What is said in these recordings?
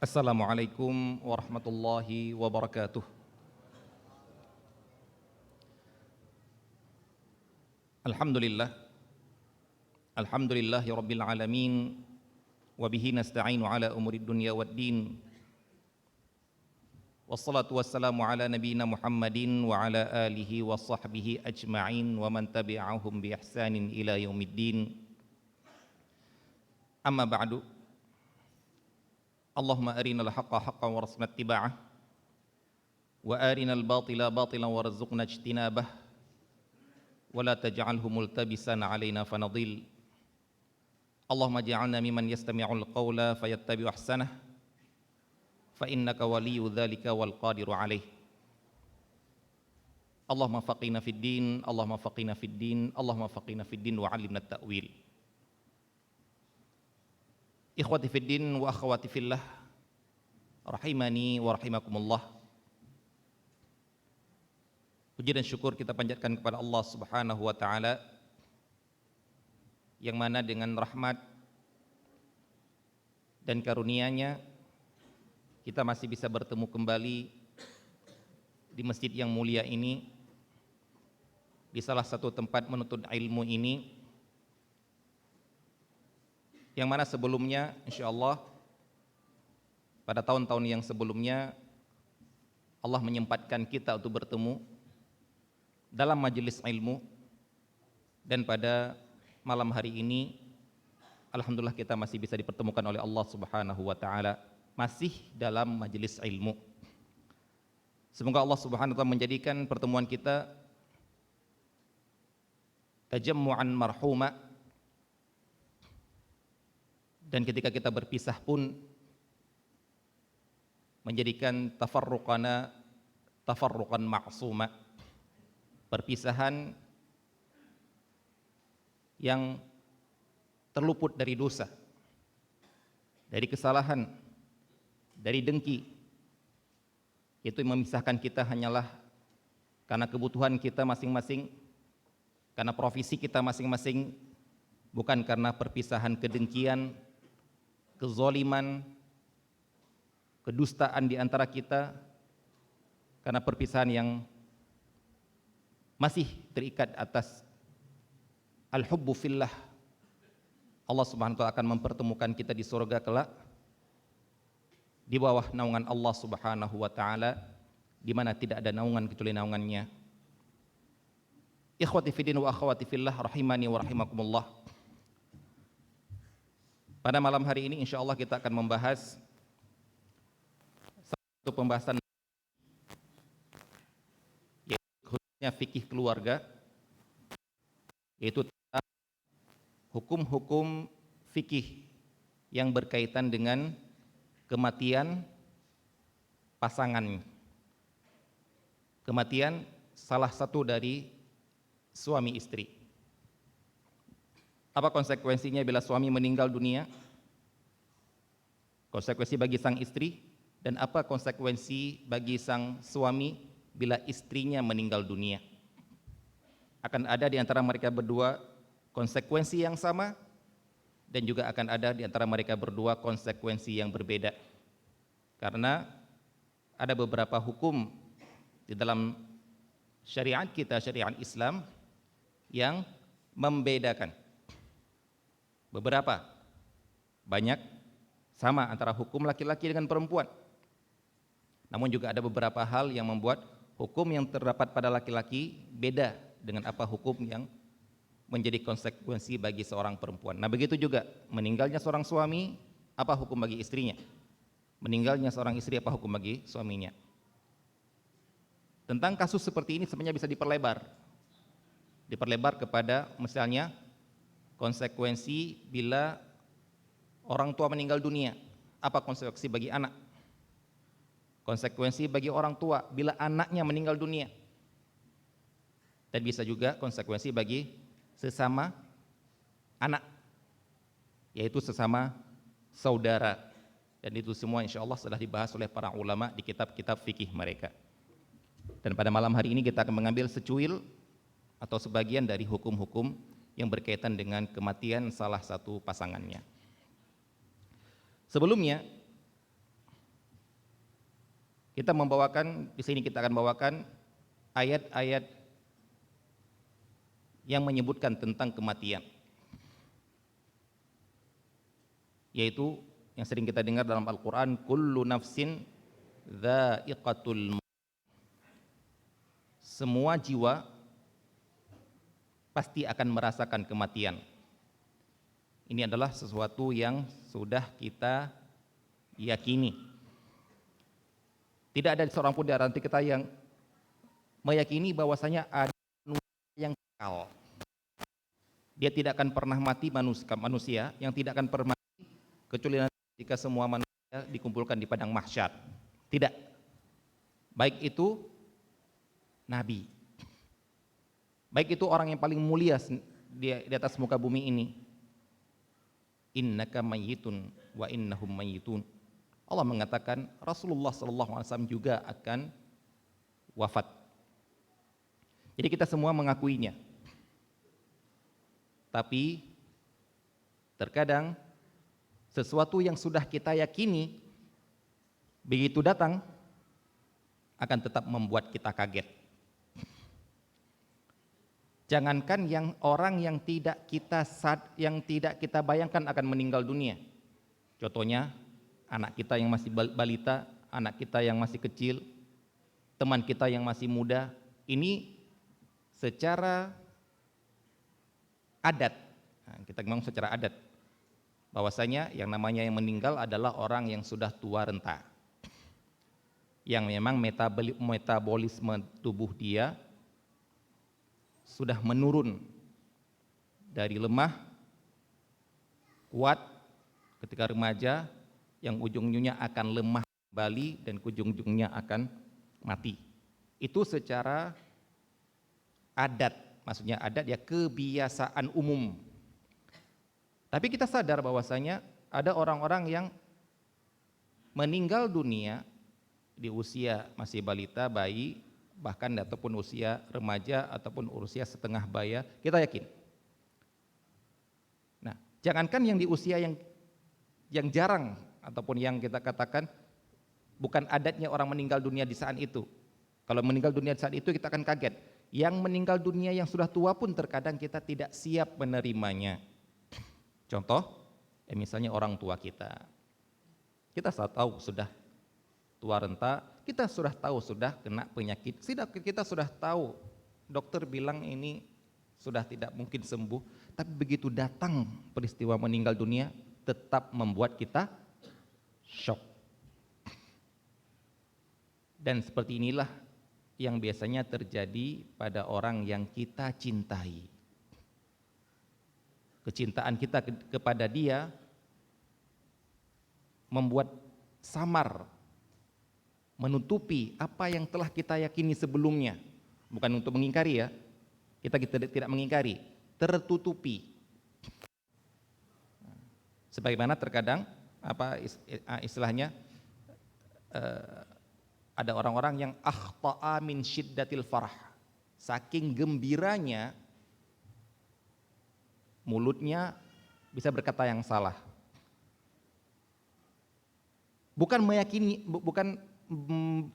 Assalamualaikum warahmatullahi wabarakatuh. Alhamdulillah, alhamdulillahi rabbil alamin, wa bihi nasta'inu ala umurid dunya waddin. Wassalatu wassalamu ala nabiyyina Muhammadin wa ala alihi wa sahbihi ajma'in wa man tabi'ahum bi ihsanin ila yaumiddin. Amma ba'du. Allahumma arinal haqqa haqqan warzuqna ittiba'ah wa arinal batila batilan warzuqna ijtinabah wa la taj'alhu multabisan 'alaina fanadhil. Allahumma ja'alna mimman yastami'ul qawla fayattabi'u ahsanah fa innaka waliyyu dzalika wal qadiru 'alaih. Allahumma faqihna fid din, Allahumma faqihna fid din, Allahumma faqihna fid din wa 'allimna at-ta'wil. Ikhwati fid din wa akhwati fillah, rahimani wa rahimakumullah. Puji dan syukur kita panjatkan kepada Allah Subhanahu wa taala yang mana dengan rahmat dan karunia-Nya kita masih bisa bertemu kembali di masjid yang mulia ini, di salah satu tempat menuntut ilmu ini, yang mana sebelumnya insyaallah pada tahun-tahun yang sebelumnya Allah menyempatkan kita untuk bertemu dalam majelis ilmu, dan pada malam hari ini alhamdulillah kita masih bisa dipertemukan oleh Allah Subhanahu wa taala masih dalam majelis ilmu. Semoga Allah Subhanahu wa taala menjadikan pertemuan kita tajammu'an marhuma, dan ketika kita berpisah pun menjadikan tafarruqan ma'suma, perpisahan yang terluput dari dosa, dari kesalahan, dari dengki. Itu yang memisahkan kita hanyalah karena kebutuhan kita masing-masing, karena profesi kita masing-masing, bukan karena perpisahan kedengkian, kezaliman, kedustaan di antara kita, karena perpisahan yang masih terikat atas al-hubbu fillah. Allah Subhanahu wa taala akan mempertemukan kita di surga kelak di bawah naungan Allah Subhanahu wa taala, di mana tidak ada naungan kecuali naungannya. Ikhwati fiddin wa akhwati fillah, rahimani wa rahimakumullah. Pada malam hari ini insyaallah kita akan membahas satu pembahasan fikih keluarga, yaitu hukum-hukum fikih yang berkaitan dengan kematian pasangan, kematian salah satu dari suami istri. Apa konsekuensinya bila suami meninggal dunia? Konsekuensi bagi sang istri, dan apa konsekuensi bagi sang suami bila istrinya meninggal dunia? Akan ada di antara mereka berdua konsekuensi yang sama, dan juga akan ada di antara mereka berdua konsekuensi yang berbeda, karena ada beberapa hukum di dalam syariat kita, syariat Islam, yang membedakan. Beberapa, banyak sama antara hukum laki-laki dengan perempuan, namun juga ada beberapa hal yang membuat hukum yang terdapat pada laki-laki beda dengan apa hukum yang menjadi konsekuensi bagi seorang perempuan. Nah, begitu juga meninggalnya seorang suami, apa hukum bagi istrinya? Meninggalnya seorang istri, apa hukum bagi suaminya? Tentang kasus seperti ini sebenarnya bisa diperlebar kepada misalnya konsekuensi bila orang tua meninggal dunia, apa konsekuensi bagi anak? Konsekuensi bagi orang tua bila anaknya meninggal dunia, dan bisa juga konsekuensi bagi sesama anak, yaitu sesama saudara. Dan itu semua insya Allah sudah dibahas oleh para ulama di kitab-kitab fikih mereka. Dan pada malam hari ini kita akan mengambil secuil atau sebagian dari hukum-hukum yang berkaitan dengan kematian salah satu pasangannya. Sebelumnya Kita membawakan, di sini kita akan bawakan ayat-ayat yang menyebutkan tentang kematian, yaitu yang sering kita dengar dalam Al-Quran, kullu nafsin dha'iqatul maut. Semua jiwa pasti akan merasakan kematian. Ini adalah sesuatu yang sudah kita yakini. Tidak ada seorang pun di antara kita yang meyakini bahwasanya ada manusia yang kekal. Dia tidak akan pernah mati, manusia yang tidak akan pernah mati kecuali nanti jika semua manusia dikumpulkan di padang mahsyar. Tidak. Baik itu nabi, baik itu orang yang paling mulia di atas muka bumi ini. Innaka mayyitun wa innahum mayyitun. Allah mengatakan Rasulullah SAW juga akan wafat. Jadi kita semua mengakuinya. Tapi terkadang sesuatu yang sudah kita yakini begitu datang akan tetap membuat kita kaget. Jangankan orang yang tidak kita bayangkan akan meninggal dunia. Contohnya anak kita yang masih balita, anak kita yang masih kecil, teman kita yang masih muda. Ini secara adat, kita ngomong secara adat, bahwasanya yang namanya yang meninggal adalah orang yang sudah tua renta, yang memang metabolisme tubuh dia sudah menurun dari lemah kuat ketika remaja, yang ujung-ujungnya akan lemah kembali dan ujung-ujungnya akan mati. Itu secara adat, maksudnya adat ya, kebiasaan umum. Tapi kita sadar bahwasanya ada orang-orang yang meninggal dunia di usia masih balita, bayi, bahkan ataupun usia remaja ataupun usia setengah baya, kita yakin. Nah, jangankan yang di usia yang jarang ataupun yang kita katakan bukan adatnya orang meninggal dunia di saat itu. Kalau meninggal dunia di saat itu kita akan kaget. Yang meninggal dunia yang sudah tua pun terkadang kita tidak siap menerimanya. Contoh, misalnya orang tua kita. Kita tahu sudah tua renta, kita sudah tahu sudah kena penyakit, kita sudah tahu dokter bilang ini sudah tidak mungkin sembuh, tapi begitu datang peristiwa meninggal dunia tetap membuat kita shock. Dan seperti inilah yang biasanya terjadi pada orang yang kita cintai. Kecintaan kita kepada dia membuat samar, menutupi apa yang telah kita yakini sebelumnya. Bukan untuk mengingkari ya, kita tidak mengingkari, tertutupi. Sebagaimana terkadang istilahnya ada orang-orang yang akhta'a min syiddatil farah, saking gembiranya mulutnya bisa berkata yang salah. Bukan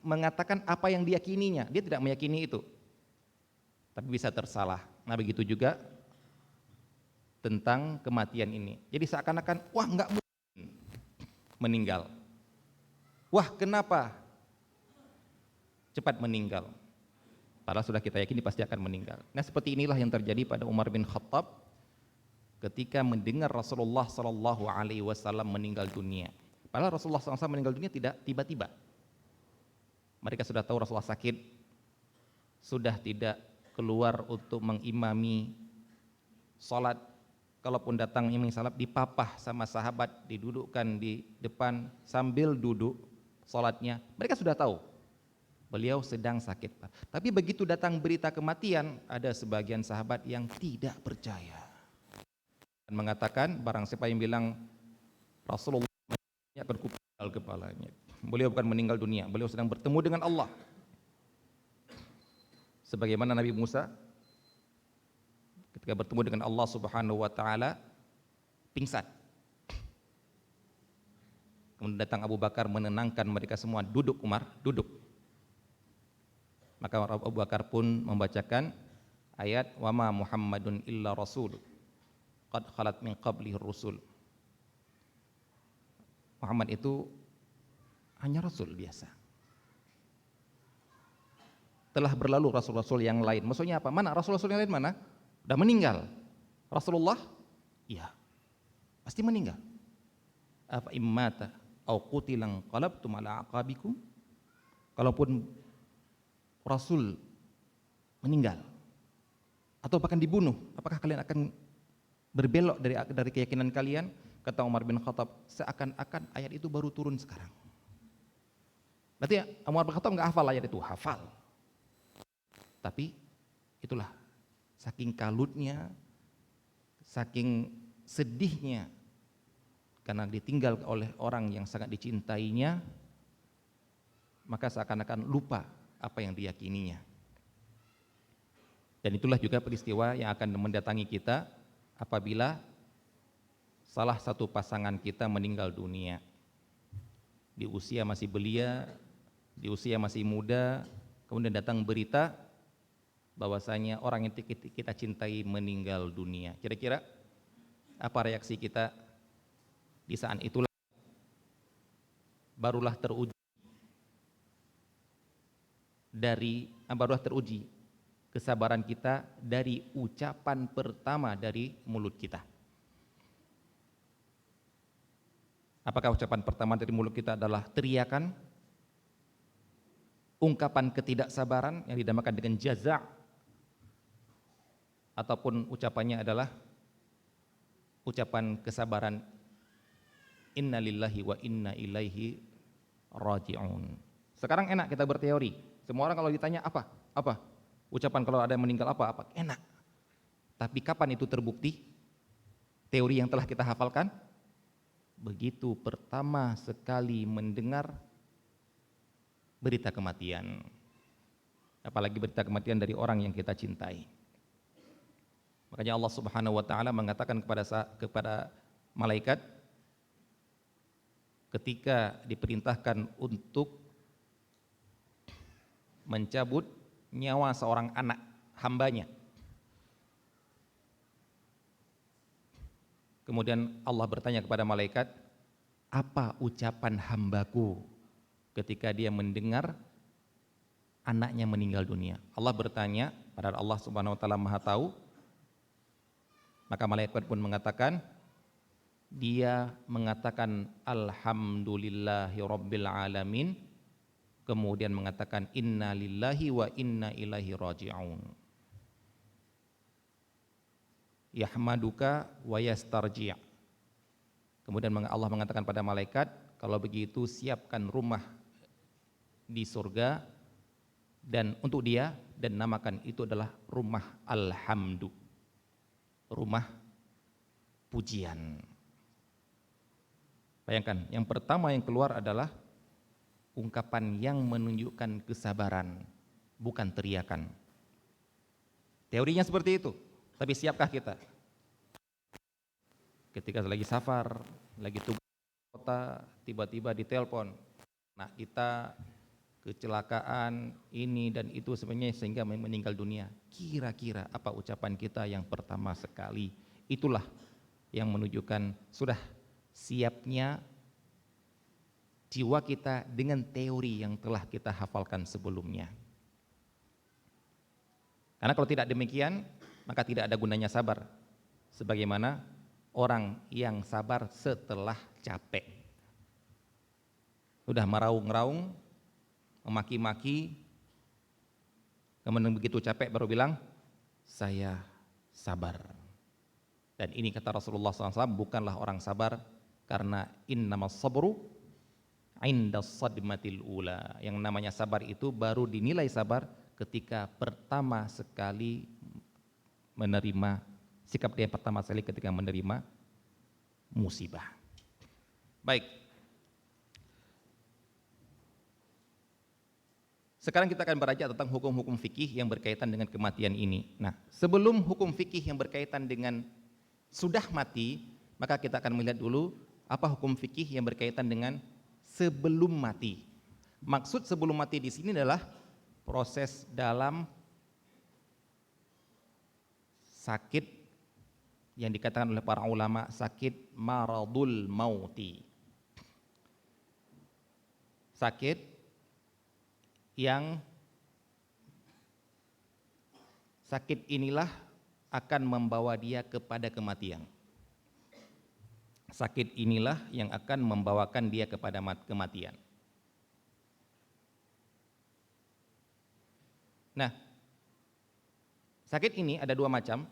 mengatakan apa yang diyakininya, dia tidak meyakini itu, tapi bisa tersalah. Nah begitu juga tentang kematian ini. Jadi seakan-akan wah nggak mungkin meninggal, wah kenapa cepat meninggal, padahal sudah kita yakini pasti akan meninggal. Nah seperti inilah yang terjadi pada Umar bin Khattab ketika mendengar Rasulullah SAW meninggal dunia. Padahal Rasulullah SAW meninggal dunia tidak tiba-tiba. Mereka sudah tahu Rasulullah sakit, sudah tidak keluar untuk mengimami sholat. Kalaupun datang imam salat, dipapah sama sahabat, didudukkan di depan sambil duduk sholatnya. Mereka sudah tahu beliau sedang sakit. Tapi begitu datang berita kematian, ada sebagian sahabat yang tidak percaya dan mengatakan, barang siapa yang bilang Rasulullah akan kupenggal kepalanya, beliau bukan meninggal dunia, beliau sedang bertemu dengan Allah. Sebagaimana Nabi Musa ketika bertemu dengan Allah Subhanahu wa taala pingsan. Kemudian datang Abu Bakar menenangkan mereka semua, duduk Umar, duduk. Maka Abu Bakar pun membacakan ayat wa ma Muhammadun illa rasul qad khalat min qablihi rusul. Muhammad itu hanya rasul biasa. Telah berlalu rasul-rasul yang lain. Maksudnya apa? Mana rasul-rasul yang lain mana? Sudah meninggal. Rasulullah? Iya. Pasti meninggal. Apa immata au qutilan qalabtum ala aqabikum? Kalaupun rasul meninggal atau bahkan dibunuh, apakah kalian akan berbelok dari keyakinan kalian? Kata Umar bin Khattab, seakan-akan ayat itu baru turun sekarang. Berarti Umar bin Khattab nggak hafal ayat itu, hafal. Tapi itulah saking kalutnya, saking sedihnya karena ditinggal oleh orang yang sangat dicintainya, maka seakan-akan lupa apa yang diyakininya. Dan itulah juga peristiwa yang akan mendatangi kita apabila salah satu pasangan kita meninggal dunia di usia masih belia, di usia masih muda, kemudian datang berita bahwasanya orang yang kita cintai meninggal dunia. Kira-kira apa reaksi kita di saat itulah? Barulah teruji kesabaran kita dari ucapan pertama dari mulut kita. Apakah ucapan pertama dari mulut kita adalah teriakan, ungkapan ketidaksabaran yang dinamakan dengan jaza', ataupun ucapannya adalah ucapan kesabaran inna lillahi wa inna ilaihi raji'un. Sekarang enak kita berteori. Semua orang kalau ditanya apa? Ucapan kalau ada yang meninggal apa? Enak. Tapi kapan itu terbukti? Teori yang telah kita hafalkan? Begitu pertama sekali mendengar berita kematian. Apalagi berita kematian dari orang yang kita cintai. Makanya Allah Subhanahu wa taala mengatakan kepada malaikat ketika diperintahkan untuk mencabut nyawa seorang anak hambanya. Kemudian Allah bertanya kepada malaikat, apa ucapan hambaku ketika dia mendengar anaknya meninggal dunia? Allah bertanya, padahal Allah Subhanahu wa taala Maha tahu. Maka malaikat pun mengatakan, dia mengatakan alhamdulillahi rabbil alamin, kemudian mengatakan inna lillahi wa inna ilaihi raji'un. Yahmaduka wa yastarji'. Kemudian Allah mengatakan pada malaikat, kalau begitu siapkan rumah di surga dan untuk dia, dan namakan itu adalah rumah alhamdu, rumah pujian. Bayangkan, yang pertama yang keluar adalah ungkapan yang menunjukkan kesabaran, bukan teriakan. Teorinya seperti itu, tapi siapkah kita? Ketika lagi safar, lagi tugas kota, tiba-tiba ditelepon, nah kita kecelakaan ini dan itu sebenarnya sehingga meninggal dunia. Kira-kira apa ucapan kita yang pertama sekali? Itulah yang menunjukkan sudah siapnya jiwa kita dengan teori yang telah kita hafalkan sebelumnya. Karena kalau tidak demikian, maka tidak ada gunanya sabar. Sebagaimana orang yang sabar setelah capek. Sudah meraung-raung, memaki-maki, kemudian begitu capek baru bilang, saya sabar. Dan ini kata Rasulullah SAW, bukanlah orang sabar, karena innamas sabru indas sadmatil ula. Yang namanya sabar itu baru dinilai sabar ketika pertama sekali menerima, sikap dia pertama sekali ketika menerima musibah. Baik. Sekarang kita akan belajar tentang hukum-hukum fikih yang berkaitan dengan kematian ini. Nah, sebelum hukum fikih yang berkaitan dengan sudah mati, maka kita akan melihat dulu apa hukum fikih yang berkaitan dengan sebelum mati. Maksud sebelum mati di sini adalah proses dalam sakit yang dikatakan oleh para ulama sakit maradul mauti. Sakit yang sakit inilah akan membawa dia kepada kematian. Sakit inilah yang akan membawakan dia kepada kematian. Nah, sakit ini ada dua macam.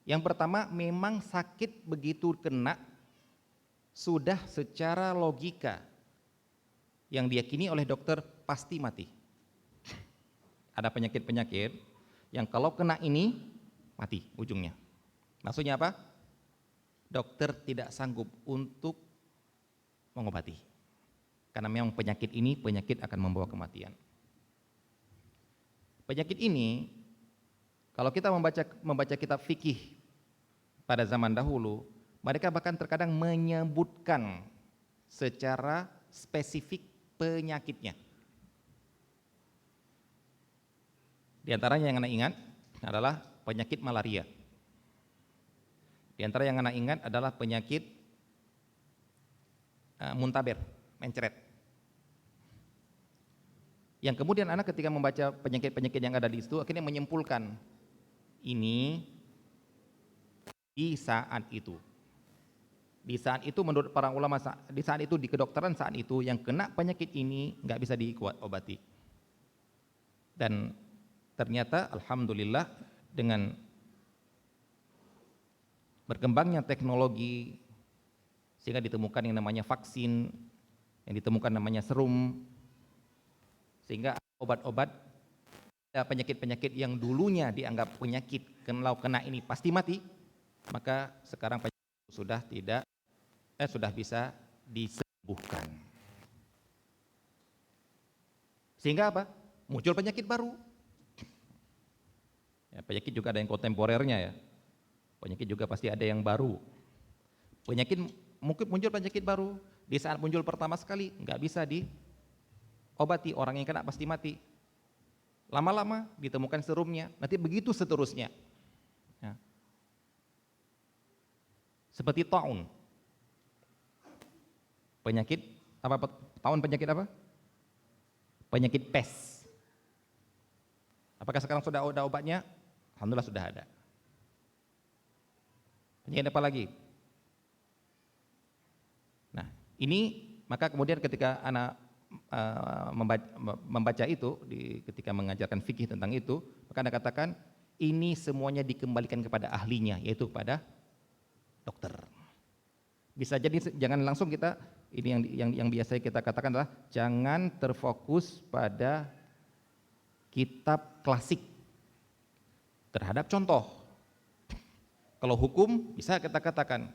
Yang pertama, memang sakit begitu kena sudah secara logika yang diyakini oleh dokter pasti mati. Ada penyakit-penyakit yang kalau kena ini mati ujungnya. Maksudnya apa? Dokter tidak sanggup untuk mengobati. Karena memang penyakit ini penyakit akan membawa kematian. Penyakit ini kalau kita membaca kitab fikih pada zaman dahulu, mereka bahkan terkadang menyebutkan secara spesifik penyakitnya. Di antaranya yang Anda ingat adalah penyakit malaria. Di antara yang Anda ingat adalah penyakit muntaber, mencret. Yang kemudian Anda ketika membaca penyakit-penyakit yang ada di situ akhirnya menyimpulkan ini di saat itu. Di saat itu menurut para ulama, di saat itu di kedokteran saat itu yang kena penyakit ini nggak bisa diobati. Dan ternyata alhamdulillah dengan berkembangnya teknologi sehingga ditemukan yang namanya vaksin, yang ditemukan namanya serum, sehingga obat-obat penyakit-penyakit yang dulunya dianggap penyakit kalau kena ini pasti mati, maka sekarang penyakit sudah bisa disembuhkan. Sehingga apa? Muncul penyakit baru. Ya, penyakit juga ada yang kontemporernya ya. Penyakit juga pasti ada yang baru. Penyakit mungkin muncul penyakit baru di saat muncul pertama sekali nggak bisa diobati, orang yang kena pasti mati. Lama-lama ditemukan serumnya, nanti begitu seterusnya. Ya. Seperti taun. Penyakit apa? Taun penyakit apa? Penyakit pes. Apakah sekarang sudah ada obatnya? Alhamdulillah sudah ada. Penyakit apa lagi? Nah, ini maka kemudian ketika anak membaca itu ketika mengajarkan fikih tentang itu, maka Anda katakan ini semuanya dikembalikan kepada ahlinya, yaitu kepada dokter. Bisa jadi jangan langsung kita ini yang biasa kita katakan adalah jangan terfokus pada kitab klasik terhadap contoh. Kalau hukum bisa kita katakan,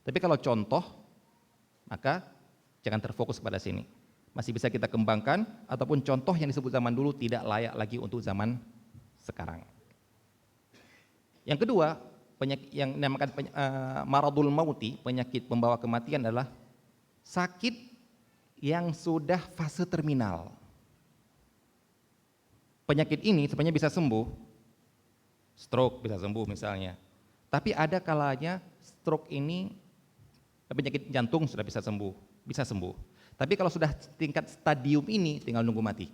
tapi kalau contoh maka jangan terfokus pada sini. Masih bisa kita kembangkan ataupun contoh yang disebut zaman dulu tidak layak lagi untuk zaman sekarang. Yang kedua, penyakit yang dinamakan maradul mauti, penyakit pembawa kematian adalah sakit yang sudah fase terminal. Penyakit ini sebenarnya bisa sembuh, stroke bisa sembuh misalnya. Tapi ada kalanya stroke ini, penyakit jantung sudah bisa sembuh. Tapi kalau sudah tingkat stadium ini tinggal nunggu mati.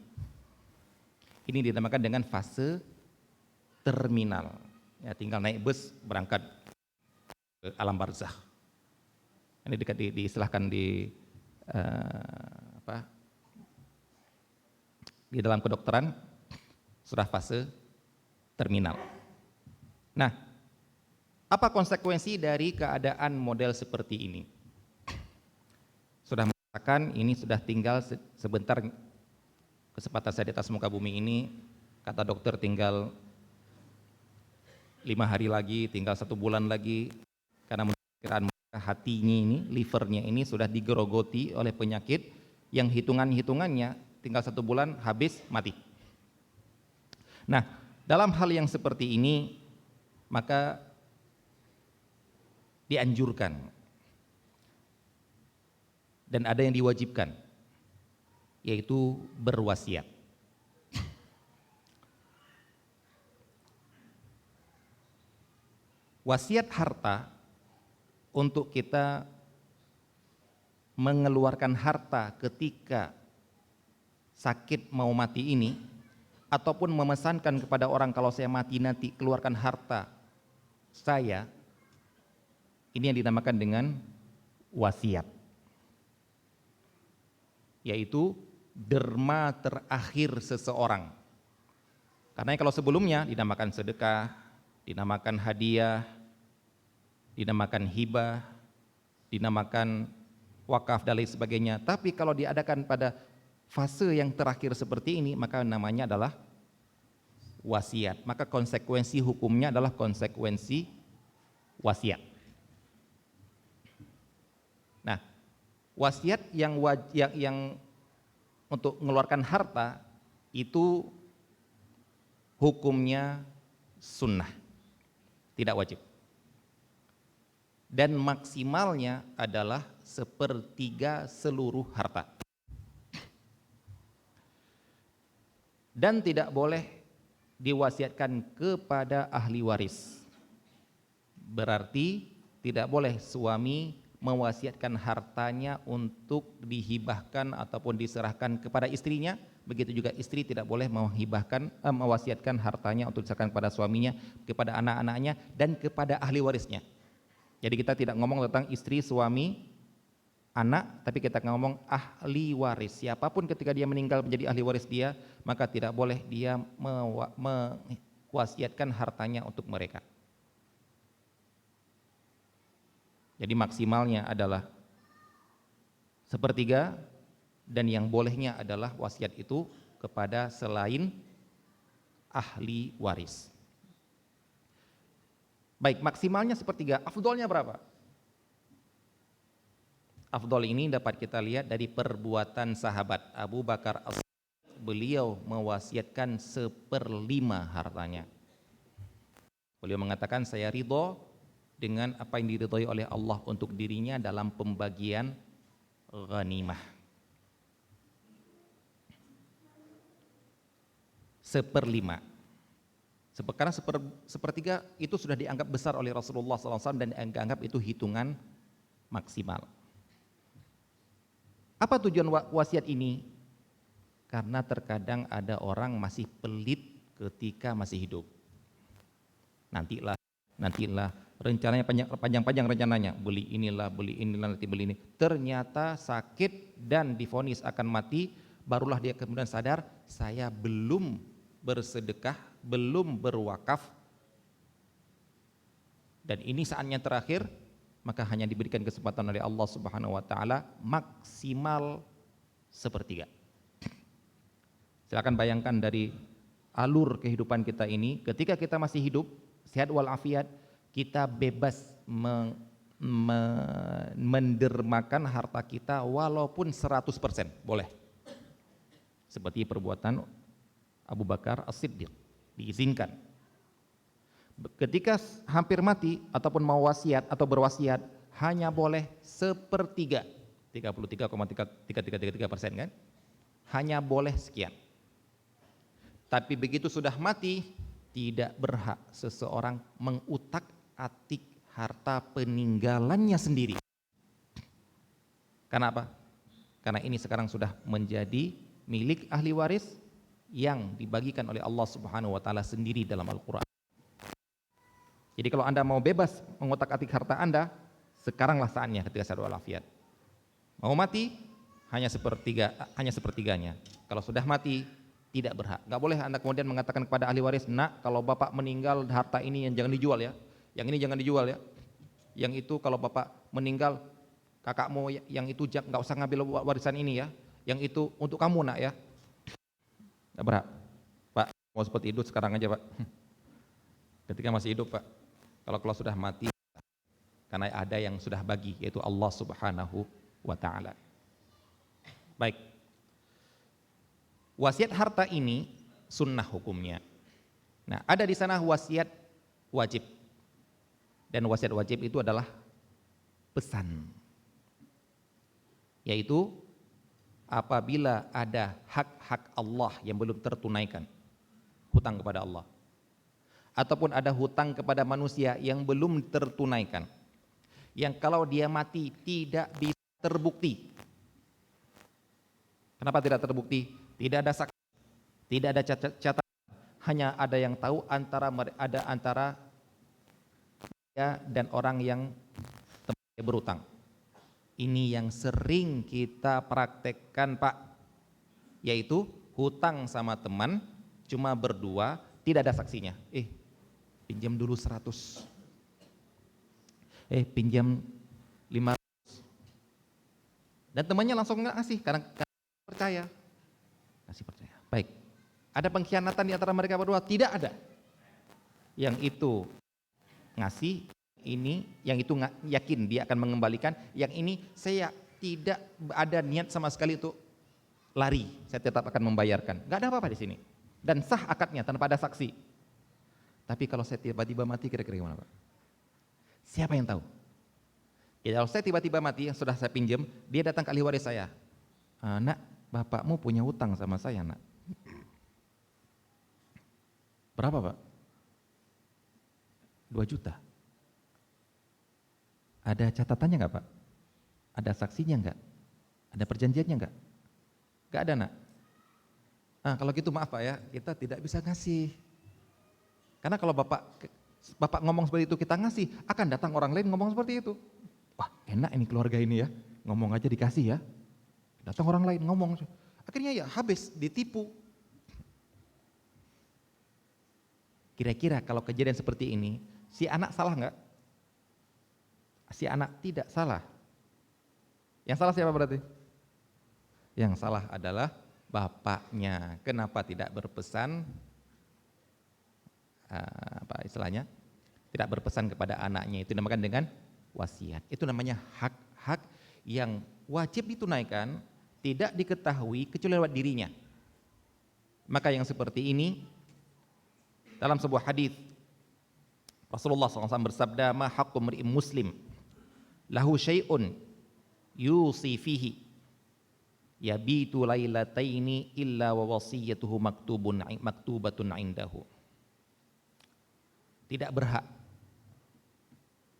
Ini dinamakan dengan fase terminal. Ya, tinggal naik bus berangkat ke alam barzakh. Ini diistilahkan di dalam kedokteran sudah fase terminal. Nah, apa konsekuensi dari keadaan model seperti ini? Sudah mengatakan ini sudah tinggal sebentar kesempatan saya di atas muka bumi ini, kata dokter tinggal 5 hari lagi, tinggal 1 bulan lagi, karena perkiraan hatinya ini, livernya ini sudah digerogoti oleh penyakit yang hitungannya tinggal 1 bulan habis mati. Nah, dalam hal yang seperti ini maka dianjurkan dan ada yang diwajibkan, yaitu berwasiat. Wasiat harta untuk kita mengeluarkan harta ketika sakit mau mati ini, ataupun memesankan kepada orang kalau saya mati nanti keluarkan harta saya, ini yang dinamakan dengan wasiat, yaitu derma terakhir seseorang. Karena kalau sebelumnya dinamakan sedekah, dinamakan hadiah, dinamakan hibah, dinamakan wakaf dan lain sebagainya. Tapi kalau diadakan pada fase yang terakhir seperti ini, maka namanya adalah wasiat. Maka konsekuensi hukumnya adalah konsekuensi wasiat. Nah, wasiat yang untuk mengeluarkan harta itu hukumnya sunnah, tidak wajib. Dan maksimalnya adalah 1/3 seluruh harta. Dan tidak boleh diwasiatkan kepada ahli waris. Berarti tidak boleh suami mewasiatkan hartanya untuk dihibahkan ataupun diserahkan kepada istrinya. Begitu juga istri tidak boleh mewasiatkan hartanya untuk diserahkan kepada suaminya, kepada anak-anaknya, dan kepada ahli warisnya. Jadi kita tidak ngomong tentang istri, suami, anak, tapi kita ngomong ahli waris. Siapapun ketika dia meninggal menjadi ahli waris dia, maka tidak boleh dia mewasiatkan hartanya untuk mereka. Jadi maksimalnya adalah 1/3, dan yang bolehnya adalah wasiat itu kepada selain ahli waris. Baik, maksimalnya 1/3, afdolnya berapa? Afdol ini dapat kita lihat dari perbuatan sahabat Abu Bakar As-Siddiq. Beliau mewasiatkan 1/5 hartanya. Beliau mengatakan, saya ridho dengan apa yang diridhoi oleh Allah untuk dirinya dalam pembagian ghanimah. 1/5. Karena 1/3 itu sudah dianggap besar oleh Rasulullah SAW dan dianggap itu hitungan maksimal. Apa tujuan wasiat ini? Karena terkadang ada orang masih pelit ketika masih hidup. Nantilah, rencananya panjang-panjang rencananya, beli inilah, nanti beli ini. Ternyata sakit dan divonis akan mati, barulah dia kemudian sadar, saya belum bersedekah, belum berwakaf, dan ini saatnya terakhir, maka hanya diberikan kesempatan oleh Allah Subhanahu wa taala maksimal 1/3. Silakan bayangkan dari alur kehidupan kita ini, ketika kita masih hidup sehat walafiat, kita bebas mendermakan harta kita walaupun 100%, boleh. Seperti perbuatan Abu Bakar As-Siddiq, diizinkan. Ketika hampir mati ataupun mau wasiat atau berwasiat, hanya boleh 1/3, 33,3333% kan? Hanya boleh sekian. Tapi begitu sudah mati, tidak berhak seseorang mengutak-atik harta peninggalannya sendiri. Karena apa? Karena ini sekarang sudah menjadi milik ahli waris yang dibagikan oleh Allah Subhanahu wa taala sendiri dalam Al-Qur'an. Jadi kalau Anda mau bebas mengotak-atik harta Anda, sekaranglah saatnya ketika sehat walafiat. Mau mati hanya 1/3-nya. Kalau sudah mati tidak berhak. Enggak boleh Anda kemudian mengatakan kepada ahli waris, "Nak, kalau Bapak meninggal harta ini yang jangan dijual ya. Yang ini jangan dijual ya. Yang itu kalau Bapak meninggal kakakmu yang itu enggak usah ngambil warisan ini ya. Yang itu untuk kamu, Nak ya." Enggak berhak. Pak, mau seperti itu sekarang aja, Pak. Ketika masih hidup, Pak. Kalau sudah mati, karena ada yang sudah bagi, yaitu Allah Subhanahu wa taala. Baik. Wasiat harta ini sunnah hukumnya. Nah, ada di sana wasiat wajib. Dan wasiat wajib itu adalah pesan. yaitu apabila ada hak-hak Allah yang belum tertunaikan, hutang kepada Allah, ataupun ada hutang kepada manusia yang belum tertunaikan, yang kalau dia mati tidak bisa terbukti. Kenapa tidak terbukti? Tidak ada saksi, tidak ada catatan, hanya ada yang tahu antara dia dan orang yang berutang. Ini yang sering kita praktekkan, Pak, yaitu hutang sama teman cuma berdua, tidak ada saksinya. Pinjam dulu 100, pinjam 500, dan temannya langsung nggak ngasih karena percaya. Kasih percaya. Baik. Ada pengkhianatan di antara mereka berdua? Tidak ada. Yang itu ngasih, ini yang itu yakin dia akan mengembalikan, yang ini saya tidak ada niat sama sekali untuk lari, saya tetap akan membayarkan. Nggak ada apa-apa di sini. Dan sah akadnya tanpa ada saksi. Tapi kalau saya tiba-tiba mati, kira-kira gimana, Pak? Siapa yang tahu? Ya, kalau saya tiba-tiba mati, yang sudah saya pinjam, dia datang ke ahli waris saya. Nak, bapakmu punya hutang sama saya, nak. Berapa, Pak? 2 juta. Ada catatannya nggak, Pak? Ada saksinya nggak? Ada perjanjiannya nggak? Nggak ada, nak. Kalau gitu maaf, Pak, ya, kita tidak bisa ngasih. Karena kalau bapak ngomong seperti itu kita ngasih, akan datang orang lain ngomong seperti itu. Wah, enak ini keluarga ini ya, ngomong aja dikasih ya. Datang orang lain ngomong, akhirnya ya habis, ditipu. Kira-kira kalau kejadian seperti ini, si anak salah nggak? Si anak tidak salah. Yang salah siapa berarti? Yang salah adalah bapaknya. Kenapa tidak berpesan, apa istilahnya? Tidak berpesan kepada anaknya, itu dinamakan dengan wasiat. Itu namanya hak-hak yang wajib ditunaikan, tidak diketahui kecuali lewat dirinya. Maka yang seperti ini, dalam sebuah hadis Rasulullah SAW bersabda, ma haqqu mri'in muslim lahu syai'un yusi fihi yabitu lailataini illa wa wasiyatuhu maktubatun indahu. Tidak berhak,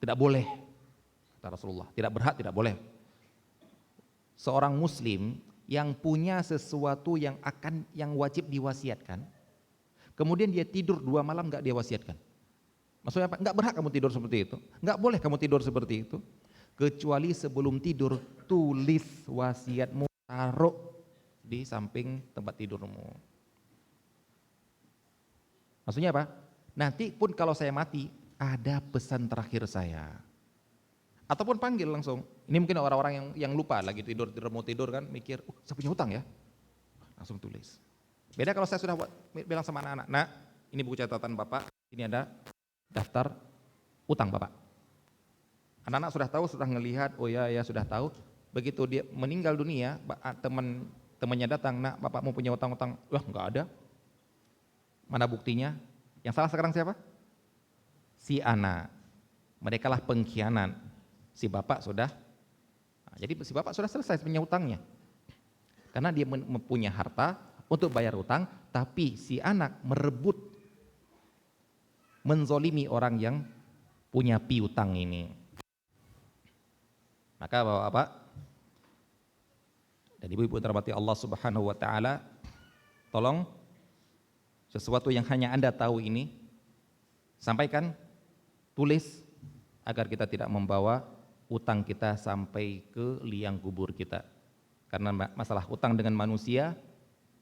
tidak boleh, kata Rasulullah, tidak berhak, tidak boleh seorang muslim yang punya sesuatu yang wajib diwasiatkan, kemudian dia tidur 2 malam nggak dia wasiatkan. Maksudnya apa? Nggak berhak kamu tidur seperti itu, nggak boleh kamu tidur seperti itu, kecuali sebelum tidur tulis wasiatmu, taruh di samping tempat tidurmu. Maksudnya apa? Nanti pun kalau saya mati, ada pesan terakhir saya. Ataupun panggil langsung. Ini mungkin orang-orang yang lupa lagi tidur mau tidur kan, mikir, saya punya hutang ya, langsung tulis. Beda kalau saya sudah bilang sama anak-anak, nah ini buku catatan bapak, ini ada daftar utang bapak. Anak-anak sudah tahu, sudah ngelihat, oh ya sudah tahu. Begitu dia meninggal dunia, temannya datang, nak bapakmu punya utang-utang, wah nggak ada. Mana buktinya? Yang salah sekarang siapa? Si anak. Mereka lah pengkhianat. Si bapak sudah, jadi si bapak sudah selesai punya utangnya. Karena dia mempunyai harta untuk bayar utang, tapi si anak merebut, menzolimi orang yang punya piutang ini. Maka bapak-bapak dan ibu-ibu terhormati Allah Subhanahu wa taala, tolong sesuatu yang hanya Anda tahu ini sampaikan, tulis, agar kita tidak membawa utang kita sampai ke liang kubur kita. Karena masalah utang dengan manusia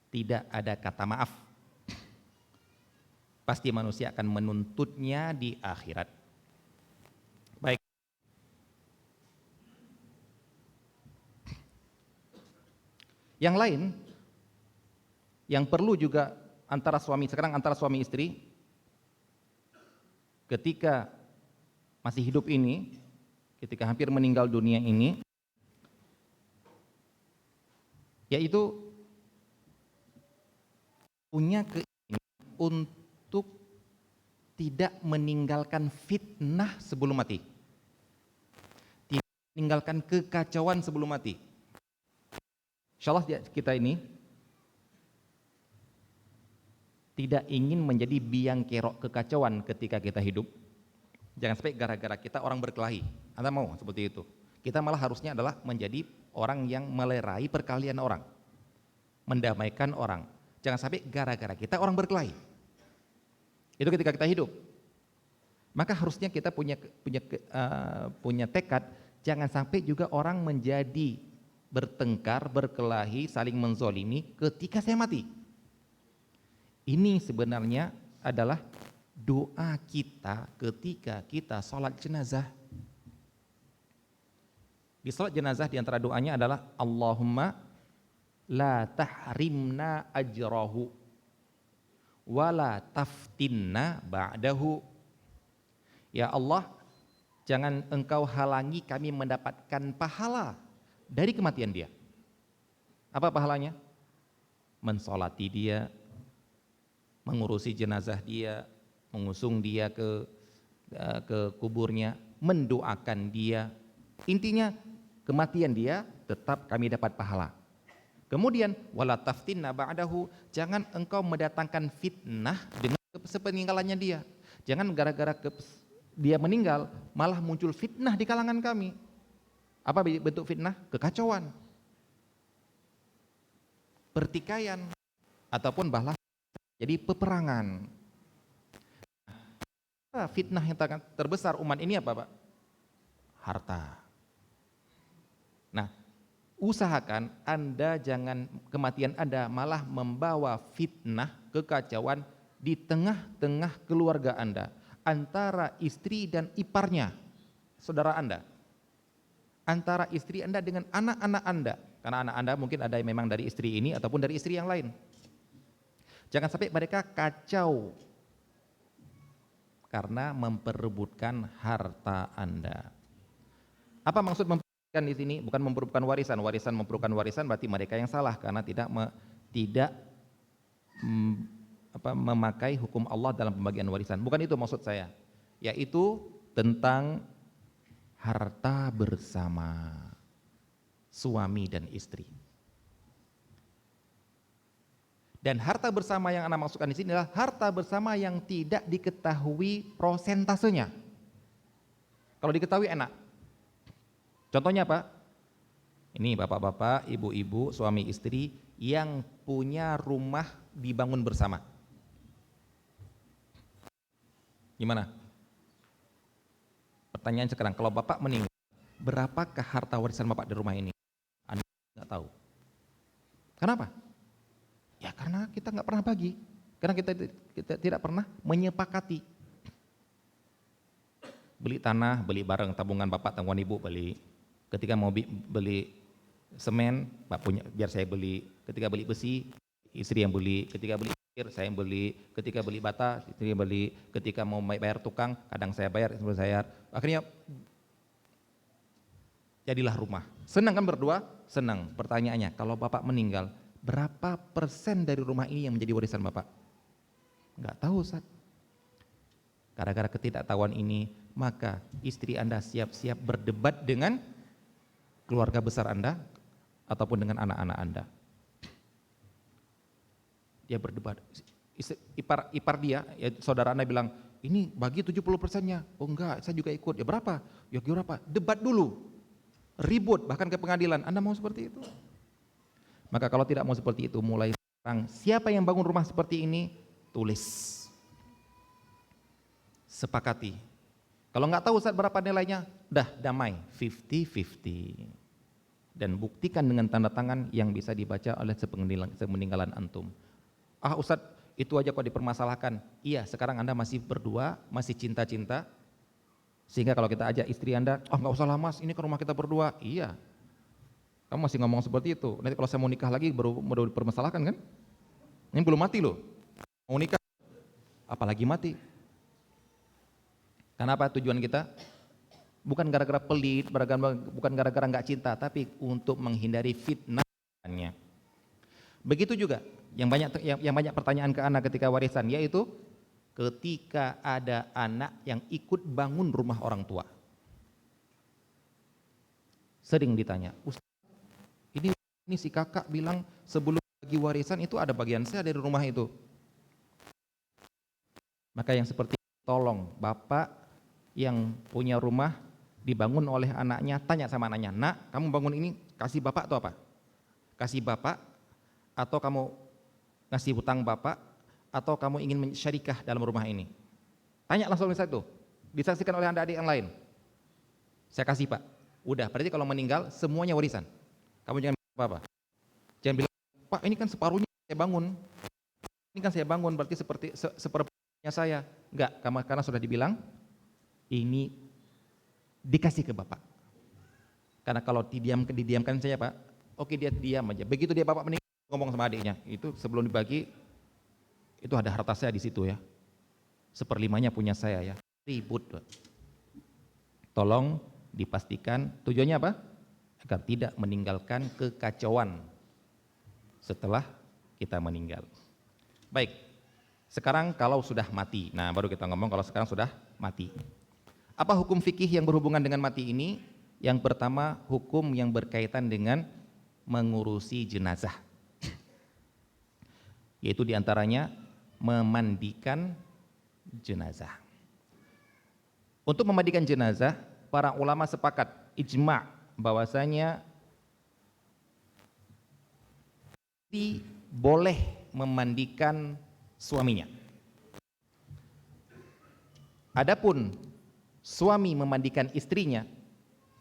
tidak ada kata maaf. Pasti manusia akan menuntutnya di akhirat. Baik. Yang lain yang perlu juga antara suami istri, ketika masih hidup ini, ketika hampir meninggal dunia ini, yaitu punya keinginan untuk tidak meninggalkan fitnah sebelum mati, tidak meninggalkan kekacauan sebelum mati. Insyaallah kita ini tidak ingin menjadi biang kerok kekacauan ketika kita hidup. Jangan sampai gara-gara kita orang berkelahi. Anda mau seperti itu? Kita malah harusnya adalah menjadi orang yang melerai perkelahian orang, mendamaikan orang. Jangan sampai gara-gara kita orang berkelahi. Itu ketika kita hidup. Maka harusnya kita punya tekad, jangan sampai juga orang menjadi bertengkar, berkelahi, saling menzolimi ketika saya mati. Ini sebenarnya adalah doa kita ketika kita sholat jenazah. Di sholat jenazah diantara doanya adalah Allahumma la tahrimna ajrahu wa la taftinna ba'dahu. Ya Allah, jangan engkau halangi kami mendapatkan pahala dari kematian dia. Apa pahalanya? Mensolati dia, mengurusi jenazah dia, mengusung dia ke kuburnya, mendoakan dia. Intinya kematian dia tetap kami dapat pahala. Kemudian wala taftinna ba'dahu, jangan engkau mendatangkan fitnah dengan sepeninggalannya dia. Jangan gara-gara dia meninggal malah muncul fitnah di kalangan kami. Apa bentuk fitnah? Kekacauan, pertikaian, ataupun bahkan jadi peperangan. Fitnah yang terbesar umat ini apa, Pak? Harta. Nah, usahakan Anda jangan kematian Anda malah membawa fitnah, kekacauan di tengah-tengah keluarga Anda, antara istri dan iparnya, saudara Anda, antara istri Anda dengan anak-anak Anda, karena anak Anda mungkin ada yang memang dari istri ini ataupun dari istri yang lain. Jangan sampai mereka kacau karena memperebutkan harta Anda. Apa maksud memperebutkan di sini? Bukan memperebutkan warisan. Memperebutkan warisan berarti mereka yang salah karena tidak memakai hukum Allah dalam pembagian warisan. Bukan itu maksud saya. Yaitu tentang harta bersama suami dan istri. Dan harta bersama yang Anda maksudkan di sini adalah harta bersama yang tidak diketahui prosentasenya. Kalau diketahui enak. Contohnya apa? Ini bapak-bapak, ibu-ibu, suami istri yang punya rumah dibangun bersama. Gimana? Pertanyaan sekarang, kalau bapak meninggal, berapakah harta warisan bapak di rumah ini? Anda nggak tahu. Kenapa? Ya karena kita nggak pernah bagi, karena kita tidak pernah menyepakati. Beli tanah, beli bareng, tabungan bapak, tabungan ibu beli. Ketika mau beli semen, Pak punya, biar saya beli. Ketika beli besi, istri yang beli. Ketika beli air, saya yang beli. Ketika beli bata, istri yang beli. Ketika mau bayar tukang, kadang saya bayar, istri saya. Akhirnya jadilah rumah. Senang kan berdua? Senang. Pertanyaannya, kalau bapak meninggal, berapa persen dari rumah ini yang menjadi warisan bapak? Enggak tahu, Ustaz. Gara-gara ketidaktahuan ini, maka istri Anda siap-siap berdebat dengan keluarga besar Anda ataupun dengan anak-anak Anda. Dia berdebat. Ipar dia, ya, saudara Anda bilang, ini bagi 70%-nya. Oh enggak, saya juga ikut. Ya berapa? Ya berapa? Debat dulu. Ribut bahkan ke pengadilan. Anda mau seperti itu? Maka kalau tidak mau seperti itu, mulai sekarang siapa yang bangun rumah seperti ini, tulis, sepakati. Kalau nggak tahu Ustaz berapa nilainya, dah damai, 50-50. Dan buktikan dengan tanda tangan yang bisa dibaca oleh sepeninggalan antum. Ah Ustaz, itu aja kok dipermasalahkan. Iya, sekarang Anda masih berdua, masih cinta-cinta, sehingga kalau kita ajak istri Anda, oh nggak usah lah Mas, ini ke rumah kita berdua. Iya. Kamu masih ngomong seperti itu. Nanti kalau saya mau nikah lagi baru dipermasalahkan kan? Ini belum mati loh. Mau nikah, apalagi mati. Kenapa tujuan kita? Bukan gara-gara pelit, bukan gara-gara nggak cinta, tapi untuk menghindari fitnahnya. Begitu juga yang banyak pertanyaan ke anak ketika warisan, yaitu ketika ada anak yang ikut bangun rumah orang tua. Sering ditanya, Ustaz, ini ini si kakak bilang sebelum bagi warisan itu ada bagian saya dari rumah itu. Maka yang seperti tolong bapak yang punya rumah dibangun oleh anaknya, tanya sama anaknya, nak kamu bangun ini kasih bapak atau apa? Kasih bapak atau kamu ngasih hutang bapak atau kamu ingin syarikah dalam rumah ini? Tanya langsung misalnya itu, disaksikan oleh adik-adik yang lain. Saya kasih pak, udah berarti kalau meninggal semuanya warisan. Kamu jangan apa-apa. Jangan bilang, Pak ini kan separuhnya saya bangun. Ini kan saya bangun berarti seperti seperempat saya. Enggak, karena sudah dibilang ini dikasih ke Bapak. Karena kalau didiamkan saya Pak, oke dia diam aja. Begitu dia Bapak meninggal ngomong sama adiknya, itu sebelum dibagi itu ada harta saya di situ ya. 1/5 punya saya ya. Ribut Pak. Tolong dipastikan tujuannya apa? Agar tidak meninggalkan kekacauan setelah kita meninggal. Baik, sekarang kalau sudah mati, nah baru kita ngomong kalau sekarang sudah mati. Apa hukum fikih yang berhubungan dengan mati ini? Yang pertama, hukum yang berkaitan dengan mengurusi jenazah. Yaitu diantaranya memandikan jenazah. Untuk memandikan jenazah, para ulama sepakat, ijma' bahwasanya boleh memandikan suaminya. Adapun suami memandikan istrinya,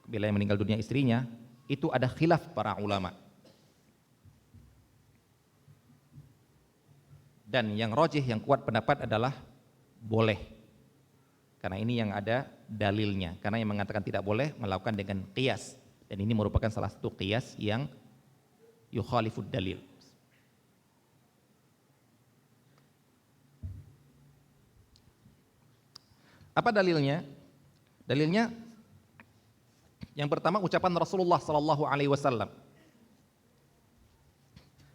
bila yang meninggal dunia istrinya, itu ada khilaf para ulama. Dan yang rajih, yang kuat pendapat adalah boleh. Karena ini yang ada dalilnya. Karena yang mengatakan tidak boleh melakukan dengan qiyas. Dan ini merupakan salah satu qiyas yang yukhalifud dalil. Apa dalilnya? Dalilnya yang pertama ucapan Rasulullah sallallahu alaihi wasallam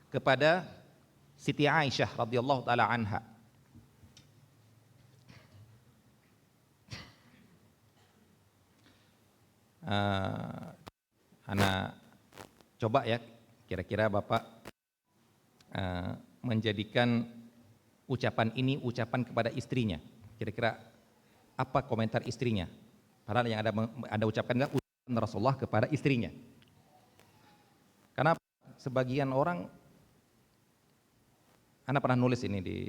kepada Siti Aisyah radhiyallahu taala anha. Ana coba ya, kira-kira Bapak menjadikan ucapan ini ucapan kepada istrinya. Kira-kira apa komentar istrinya? Padahal yang ada ucapkan ucapan Rasulullah kepada istrinya. Karena sebagian orang, Ana pernah nulis ini di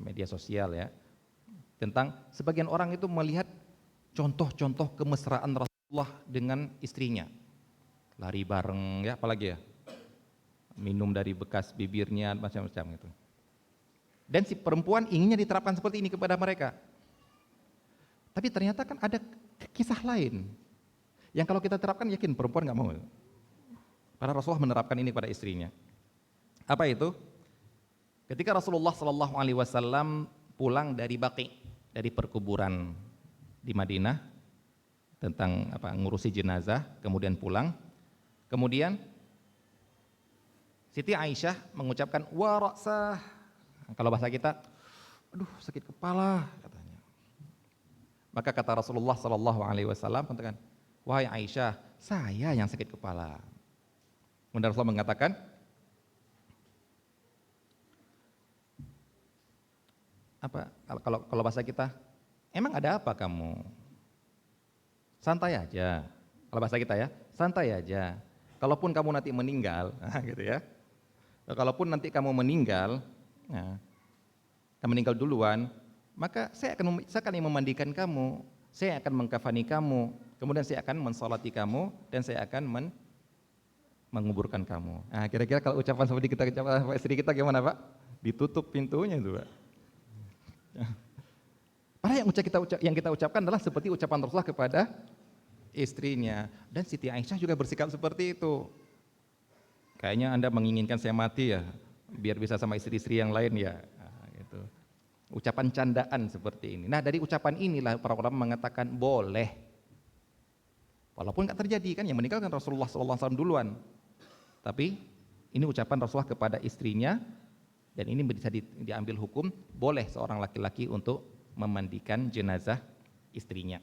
media sosial ya, tentang sebagian orang itu melihat contoh-contoh kemesraan Rasulullah dengan istrinya. Lari bareng ya, apalagi ya, minum dari bekas bibirnya, macam-macam gitu. Dan si perempuan inginnya diterapkan seperti ini kepada mereka. Tapi ternyata kan ada kisah lain yang kalau kita terapkan yakin perempuan nggak mau. Karena Rasulullah menerapkan ini pada istrinya. Apa itu? Ketika Rasulullah Shallallahu Alaihi Wasallam pulang dari Baqi, dari perkuburan di Madinah, tentang apa, ngurusi jenazah, kemudian pulang, kemudian Siti Aisyah mengucapkan wa ra'sah. Kalau bahasa kita, aduh sakit kepala katanya. Maka kata Rasulullah Shallallahu Alaihi Wasallam katakan, wahai Aisyah, saya yang sakit kepala. Kemudian Rasulullah mengatakan, apa kalau bahasa kita, emang ada apa kamu? Santai aja. Kalau bahasa kita ya, santai aja. Kalaupun kamu nanti meninggal, gitu ya. Kalaupun nanti kamu meninggal, nah, kamu meninggal duluan, maka saya akan memandikan kamu, saya akan mengkafani kamu, kemudian saya akan mensolati kamu, dan saya akan menguburkan kamu. Nah, kira-kira kalau ucapan seperti kita ucapkan sama istri kita gimana Pak? Ditutup pintunya itu Pak. Padahal yang kita ucapkan adalah seperti ucapan Rasulullah kepada istrinya. Dan Siti Aisyah juga bersikap seperti itu. Kayaknya Anda menginginkan saya mati ya, biar bisa sama istri-istri yang lain ya. Nah, gitu. Ucapan candaan seperti ini. Nah dari ucapan inilah para ulama mengatakan boleh. Walaupun nggak terjadi kan, yang meninggal kan Rasulullah SAW duluan. Tapi ini ucapan Rasulullah kepada istrinya, dan ini bisa diambil hukum boleh seorang laki-laki untuk memandikan jenazah istrinya.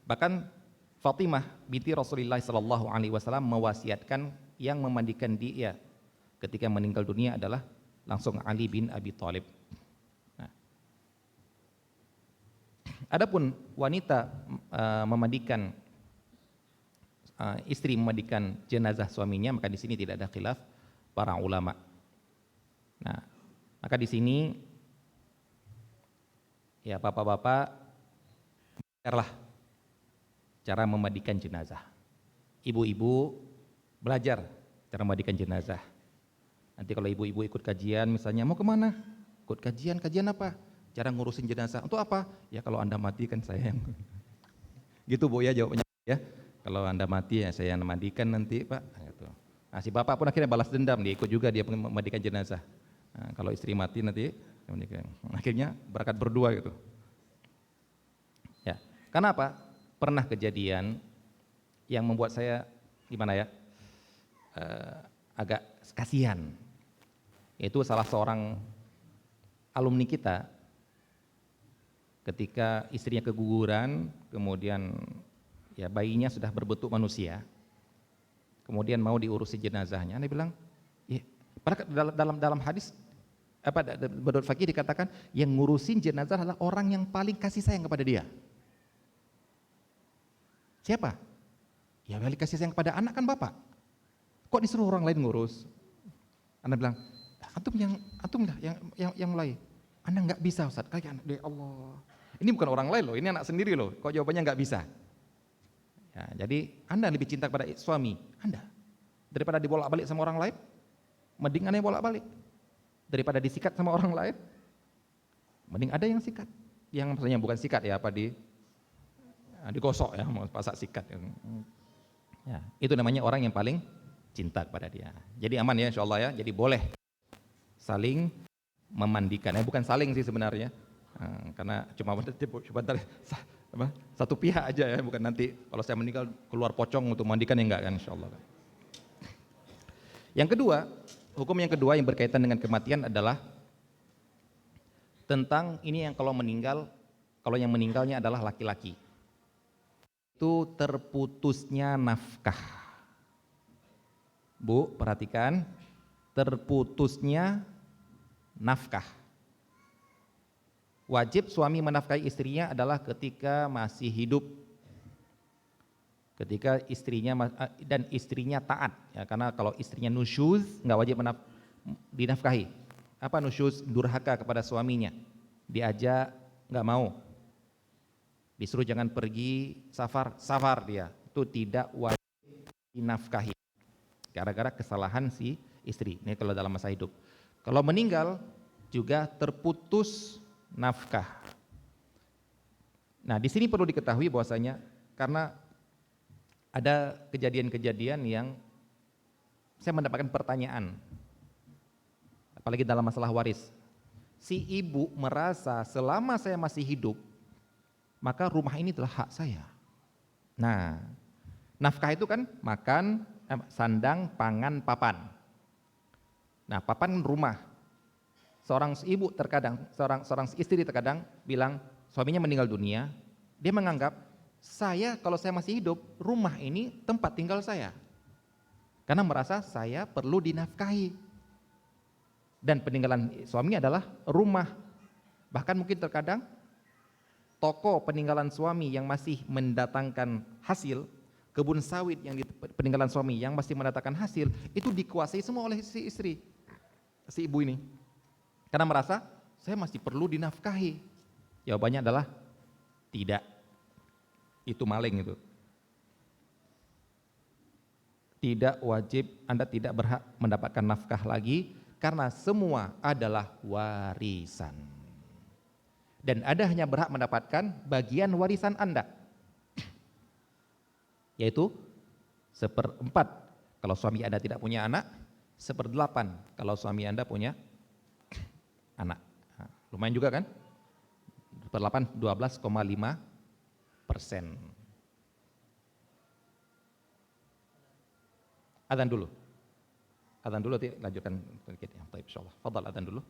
Bahkan Fatimah binti Rasulullah SAW mewasiatkan yang memandikan dia ketika meninggal dunia adalah langsung Ali bin Abi Thalib. Nah, adapun wanita memandikan istri memandikan jenazah suaminya, maka di sini tidak ada khilaf para ulama. Nah, maka di sini ya bapak-bapak belajarlah cara memandikan jenazah. Ibu-ibu belajar cara memandikan jenazah. Nanti kalau ibu-ibu ikut kajian misalnya, mau kemana? Ikut kajian apa? Cara ngurusin jenazah. Untuk apa? Ya kalau Anda mati kan saya yang gitu Bu ya jawabannya ya. Kalau Anda mati ya saya yang mandikan nanti Pak. Gitu. Nah si bapak pun akhirnya balas dendam, dia ikut juga dia memandikan jenazah. Nah, kalau istri mati nanti akhirnya berangkat berdua gitu. Ya, karena apa? Pernah kejadian yang membuat saya gimana ya, agak kasihan. Itu salah seorang alumni kita ketika istrinya keguguran, kemudian ya bayinya sudah berbentuk manusia, kemudian mau diurusi jenazahnya, dia bilang, ya, dalam hadis menurut fakih dikatakan yang ngurusin jenazah adalah orang yang paling kasih sayang kepada dia. Siapa? Ya paling kasih sayang kepada anak kan bapak. Kok disuruh orang lain ngurus? Anda bilang, antum lah yang mulai. Anda nggak bisa Ustaz, kalian ya Allah. Ini bukan orang lain loh, ini anak sendiri loh. Kok jawabannya nggak bisa? Ya, jadi Anda lebih cinta kepada suami Anda daripada dibolak-balik sama orang lain. Mending Anda yang bolak-balik daripada disikat sama orang lain. Mending ada yang sikat, yang maksudnya bukan sikat ya, apa digosok ya, mau pasak sikat. Ya, itu namanya orang yang paling cinta kepada dia. Jadi aman ya insyaallah ya. Jadi boleh saling memandikan. Bukan saling sih sebenarnya. Karena cuma satu pihak aja ya, bukan nanti kalau saya meninggal keluar pocong untuk mandikan ya enggak kan insyaallah. Yang kedua, hukum yang kedua yang berkaitan dengan kematian adalah tentang ini yang kalau yang meninggalnya adalah laki-laki. Itu terputusnya nafkah. Bu, perhatikan, terputusnya nafkah. Wajib suami menafkahi istrinya adalah ketika masih hidup, ketika istrinya dan istrinya taat ya, karena kalau istrinya nusyuz nggak wajib dinafkahi. Apa nusyuz? Durhaka kepada suaminya, diajak nggak mau, disuruh jangan pergi safar dia, itu tidak wajib dinafkahi gara-gara kesalahan si istri. Ini kalau dalam masa hidup. Kalau meninggal juga terputus nafkah. Nah, di sini perlu diketahui bahwasanya karena ada kejadian-kejadian yang saya mendapatkan pertanyaan, apalagi dalam masalah waris. Si ibu merasa selama saya masih hidup, maka rumah ini adalah hak saya. Nah, nafkah itu kan makan, sandang, pangan, papan. Nah, papan rumah. Seorang ibu terkadang, seorang istri terkadang bilang suaminya meninggal dunia, dia menganggap kalau saya masih hidup, rumah ini tempat tinggal saya. Karena merasa saya perlu dinafkahi. Dan peninggalan suami adalah rumah. Bahkan mungkin terkadang toko peninggalan suami yang masih mendatangkan hasil, kebun sawit yang di peninggalan suami yang masih mendatangkan hasil, itu dikuasai semua oleh si istri, si ibu ini. Karena merasa saya masih perlu dinafkahi. Jawabannya adalah tidak. Itu maling itu. Tidak wajib, Anda tidak berhak mendapatkan nafkah lagi karena semua adalah warisan. Dan Anda hanya berhak mendapatkan bagian warisan Anda, yaitu 1/4 kalau suami Anda tidak punya anak, 1/8 kalau suami Anda punya anak. Nah, lumayan juga kan? 1/8 12,5%. Adzan dulu. Adzan dulu nanti lanjutkan sedikit ya. Baik, insyaallah. Fadhal adzan dulu.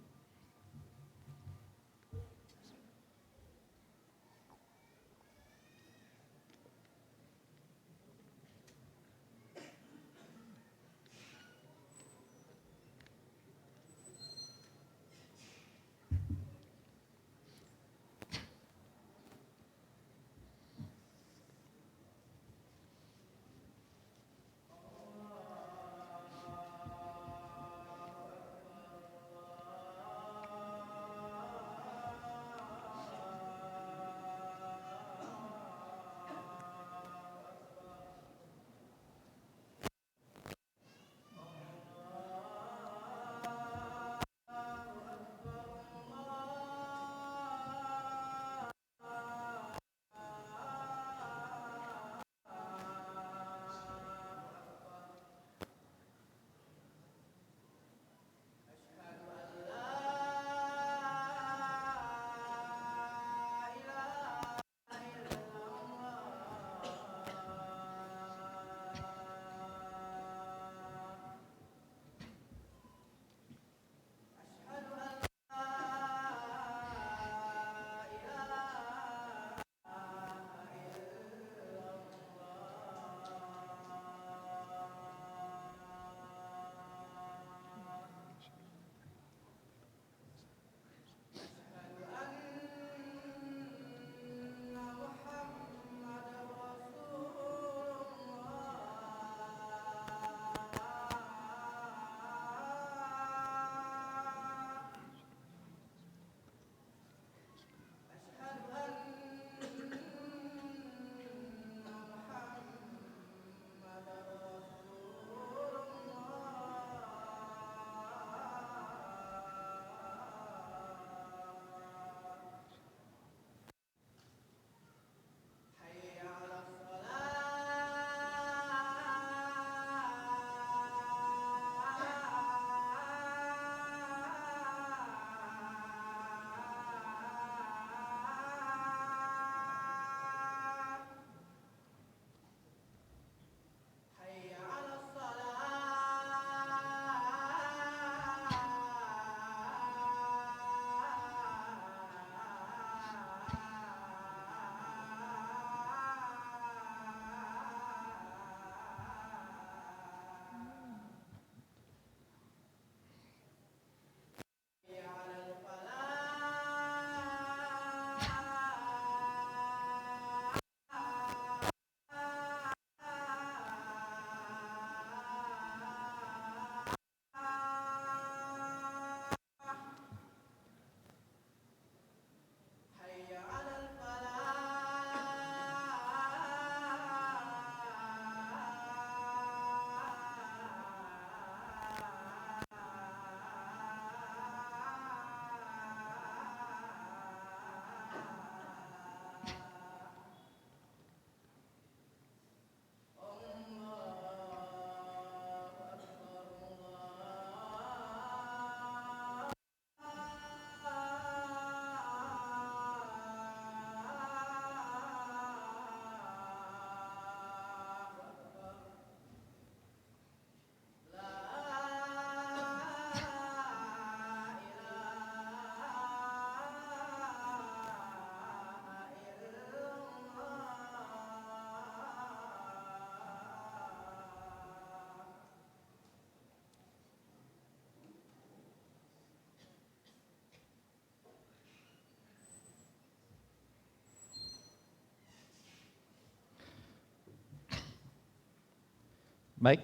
Baik,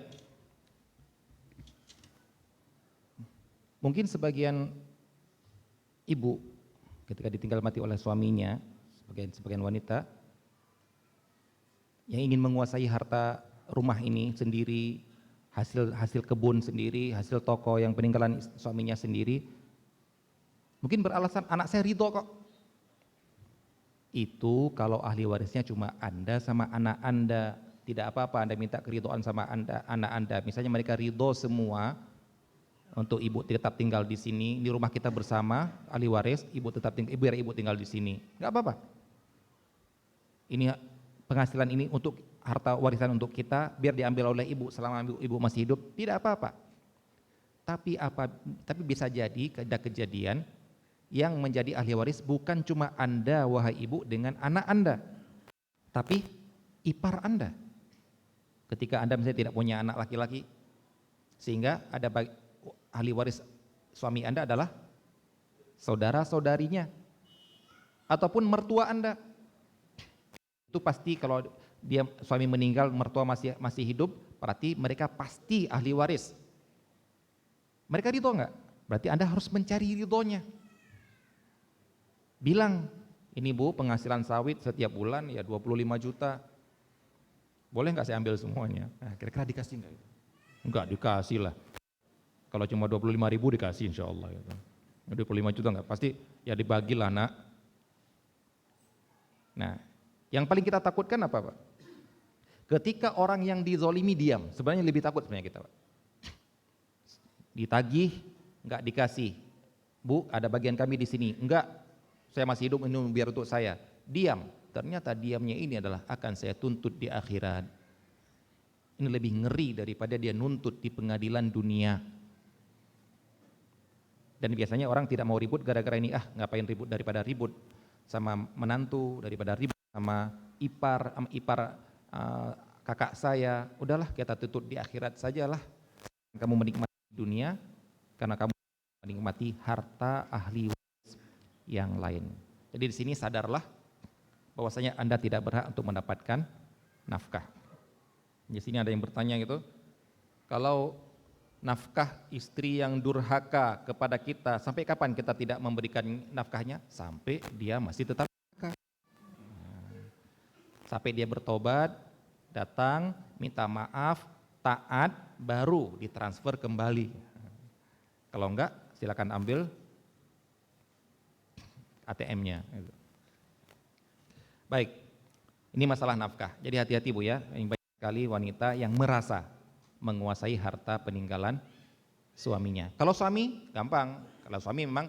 mungkin sebagian ibu ketika ditinggal mati oleh suaminya, sebagian wanita yang ingin menguasai harta rumah ini sendiri, hasil kebun sendiri, hasil toko yang peninggalan suaminya sendiri, mungkin beralasan anak saya ridho kok. Itu kalau ahli warisnya cuma Anda sama anak Anda, tidak apa-apa Anda minta keridhaan sama anak Anda. Misalnya mereka ridho semua untuk ibu tetap tinggal di sini, di rumah kita bersama, ahli waris, biar ibu tinggal di sini, nggak apa-apa. Ini penghasilan ini untuk harta warisan untuk kita, biar diambil oleh ibu selama ibu masih hidup, tidak apa-apa. Tapi bisa jadi ada kejadian yang menjadi ahli waris bukan cuma Anda wahai ibu dengan anak Anda, tapi ipar Anda. Ketika Anda misalnya tidak punya anak laki-laki, sehingga ada ahli waris suami Anda adalah saudara-saudarinya ataupun mertua Anda. Itu pasti kalau dia suami meninggal, mertua masih hidup, berarti mereka pasti ahli waris. Mereka ridho enggak? Berarti Anda harus mencari ridhonya. Bilang, ini Bu penghasilan sawit setiap bulan ya 25 juta. Boleh enggak saya ambil semuanya? Nah, kira-kira dikasih enggak? Enggak dikasih lah. Kalau cuma 25 ribu dikasih insya Allah. 25 juta enggak? Pasti ya dibagilah nak. Nah, yang paling kita takutkan apa Pak? Ketika orang yang dizolimi diam, sebenarnya lebih takut sebenarnya kita Pak. Ditagih, enggak dikasih. Bu, ada bagian kami di sini. Enggak, saya masih hidup, ini biar untuk saya. Diam, ternyata diamnya ini adalah akan saya tuntut di akhirat. Ini lebih ngeri daripada dia nuntut di pengadilan dunia. Dan biasanya orang tidak mau ribut gara-gara ini, ngapain ribut daripada ribut sama menantu, daripada ribut sama ipar kakak saya, udahlah kita tuntut di akhirat sajalah. Kamu menikmati dunia karena kamu menikmati harta ahli waris yang lain. Jadi di sini sadarlah bahwasanya Anda tidak berhak untuk mendapatkan nafkah. Di sini ada yang bertanya gitu, kalau nafkah istri yang durhaka kepada kita, sampai kapan kita tidak memberikan nafkahnya? Sampai dia masih tetap durhaka. Sampai dia bertobat, datang, minta maaf, taat, baru ditransfer kembali. Kalau enggak, silakan ambil ATM-nya. Baik, ini masalah nafkah. Jadi hati-hati Bu ya, banyak sekali wanita yang merasa menguasai harta peninggalan suaminya. Kalau suami, gampang. Kalau suami memang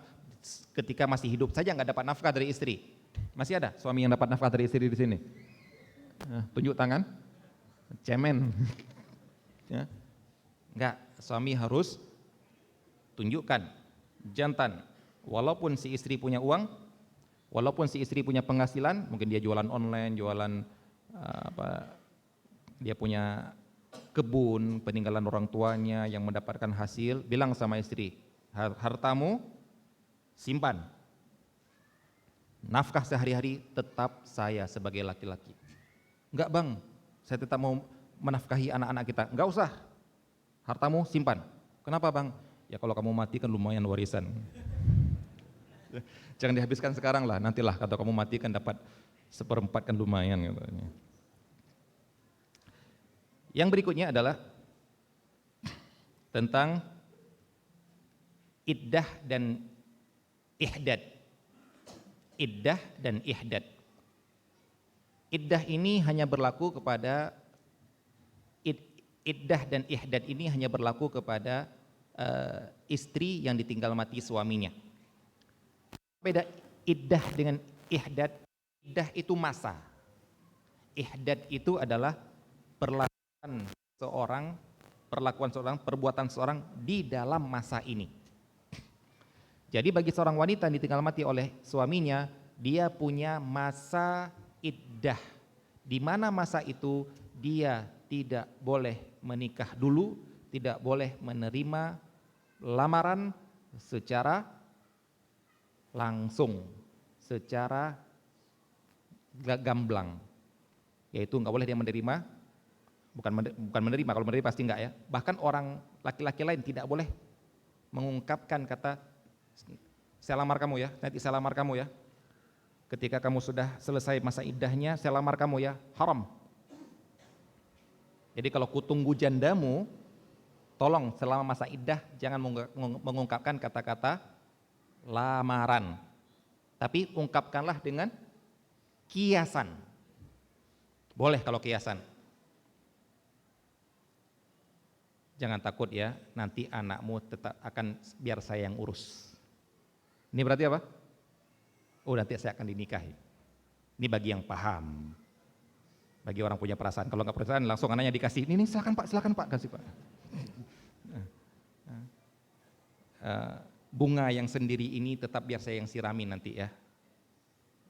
ketika masih hidup saja nggak dapat nafkah dari istri. Masih ada suami yang dapat nafkah dari istri di sini? Tunjuk tangan. Cemen. Ya. Enggak, suami harus tunjukkan jantan. Walaupun si istri punya uang, walaupun si istri punya penghasilan, mungkin dia jualan online, dia punya kebun peninggalan orang tuanya yang mendapatkan hasil, bilang sama istri, hartamu simpan, nafkah sehari-hari tetap saya sebagai laki-laki. Enggak bang, saya tetap mau menafkahi anak-anak kita. Enggak usah, hartamu simpan. Kenapa bang? Ya kalau kamu mati kan lumayan warisan. Jangan dihabiskan sekarang lah, nantilah kalau kamu mati kan dapat 1/4 kan lumayan katanya. Yang berikutnya adalah tentang iddah dan ihdad. Iddah dan ihdad. Iddah ini hanya berlaku kepada iddah dan ihdad ini hanya berlaku kepada istri yang ditinggal mati suaminya. Beda iddah dengan ihdad. Iddah itu masa. Ihdad itu adalah perbuatan seorang di dalam masa ini. Jadi bagi seorang wanita yang ditinggal mati oleh suaminya, dia punya masa iddah. Di mana masa itu dia tidak boleh menikah dulu, tidak boleh menerima lamaran secara langsung, secara gamblang, yaitu nggak boleh dia menerima bukan menerima, kalau menerima pasti enggak ya. Bahkan orang laki-laki lain tidak boleh mengungkapkan kata saya lamar kamu ya, nanti saya lamar kamu ya. Ketika kamu sudah selesai masa iddahnya, saya lamar kamu ya, haram. Jadi kalau kutunggu jandamu, tolong selama masa iddah jangan mengungkapkan kata-kata lamaran. Tapi ungkapkanlah dengan kiasan. Boleh kalau kiasan. Jangan takut ya, nanti anakmu tetap akan biar saya yang urus. Ini berarti apa? Oh, nanti saya akan dinikahi. Ini bagi yang paham. Bagi orang punya perasaan. Kalau nggak perasaan langsung anaknya dikasih. Ini silakan Pak, kasih Pak. Bunga yang sendiri ini tetap biar saya yang sirami nanti ya.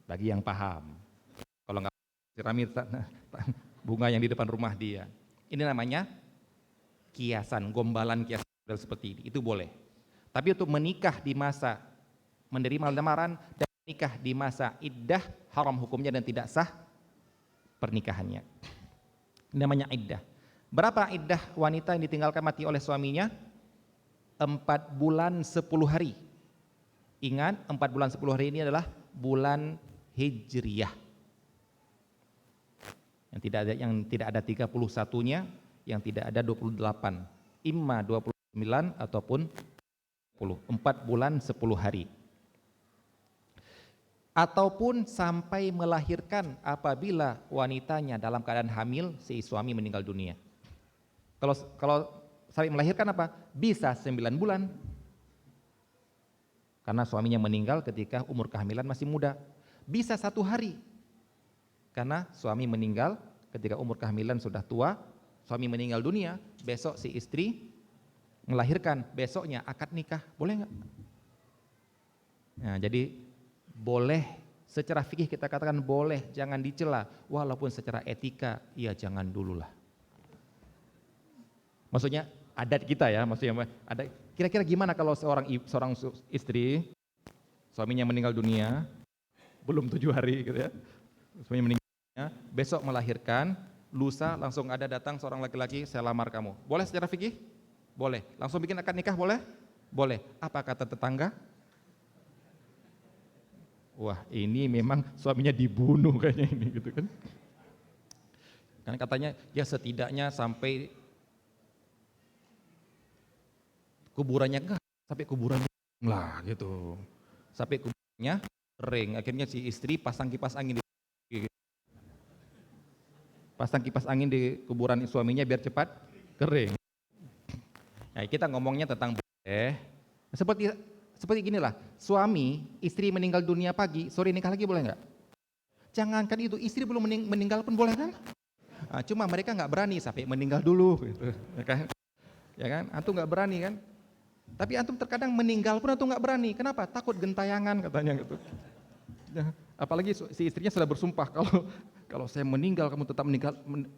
Bagi yang paham. Kalau nggak sirami bunga yang di depan rumah dia. Ini namanya kiasan, gombalan kiasan seperti ini. Itu boleh. Tapi untuk menikah di masa menerima lamaran dan menikah di masa iddah haram hukumnya dan tidak sah pernikahannya. Ini namanya iddah. Berapa iddah wanita yang ditinggalkan mati oleh suaminya? 4 bulan 10 hari. Ingat, 4 bulan 10 hari ini adalah bulan Hijriyah. Yang tidak ada 31-nya, yang tidak ada 28. Imma 29 ataupun 10. 4 bulan 10 hari. Ataupun sampai melahirkan apabila wanitanya dalam keadaan hamil, si suami meninggal dunia. Kalau sampai melahirkan apa? Bisa 9 bulan. Karena suaminya meninggal ketika umur kehamilan masih muda. Bisa 1 hari. Karena suami meninggal ketika umur kehamilan sudah tua, suami meninggal dunia, besok si istri melahirkan, besoknya akad nikah. Boleh nggak? Nah, jadi boleh, secara fikih kita katakan boleh, jangan dicela, walaupun secara etika ya jangan dululah. Maksudnya adat kita ya, maksudnya ada kira-kira gimana kalau seorang istri suaminya meninggal dunia belum 7 hari gitu ya, suaminya meninggal dunia, besok melahirkan, lusa langsung ada datang seorang laki-laki, saya lamar kamu, boleh secara fikih? Boleh. Langsung bikin akad nikah boleh? Boleh. Apa kata tetangga? Wah, ini memang suaminya dibunuh kayaknya ini gitu kan. Kan katanya ya setidaknya sampai kuburannya enggak, sampai kuburannya lah gitu. Sampai kuburannya kering. Akhirnya si istri pasang kipas angin di kuburan suaminya biar cepat kering. Nah, kita ngomongnya tentang boleh. Seperti ginilah, suami, istri meninggal dunia pagi, sore nikah lagi boleh nggak? Jangankan itu, istri belum meninggal pun boleh kan? Nah, cuma mereka nggak berani sampai meninggal dulu, gitu. Ya kan? Antum nggak berani kan? Tapi antum terkadang meninggal pun antum nggak berani. Kenapa? Takut gentayangan katanya gitu. Ya, apalagi si istrinya sudah bersumpah kalau saya meninggal kamu tetap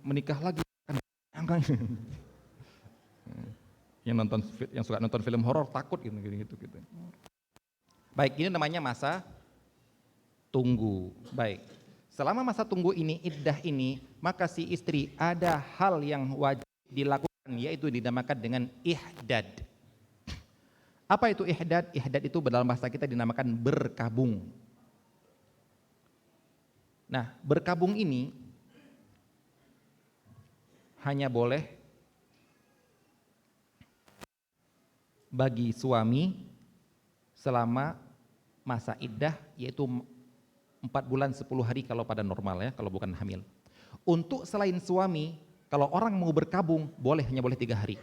menikah lagi. Yang suka nonton film horor takut gitu. Baik, ini namanya masa tunggu. Baik, selama masa tunggu ini, iddah ini, maka si istri ada hal yang wajib dilakukan, yaitu dinamakan dengan ihdad. Apa itu ihdad? Ihdad itu dalam bahasa kita dinamakan berkabung. Nah, berkabung ini hanya boleh bagi suami selama masa iddah, yaitu 4 bulan 10 hari kalau pada normal ya, kalau bukan hamil. Untuk selain suami, kalau orang mau berkabung hanya boleh 3 hari.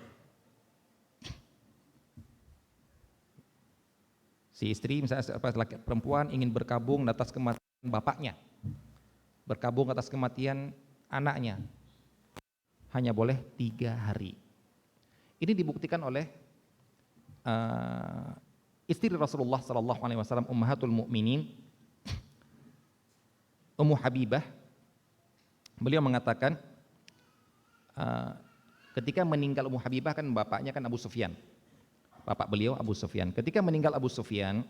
Si istri misalnya perempuan ingin berkabung atas kematian bapaknya, berkabung atas kematian anaknya, hanya boleh 3 hari. Ini dibuktikan oleh istri Rasulullah SAW, Ummahatul Mukminin, Ummu Habibah. Beliau mengatakan ketika meninggal Ummu Habibah, kan bapaknya kan Abu Sufyan, bapak beliau Abu Sufyan. Ketika meninggal Abu Sufyan,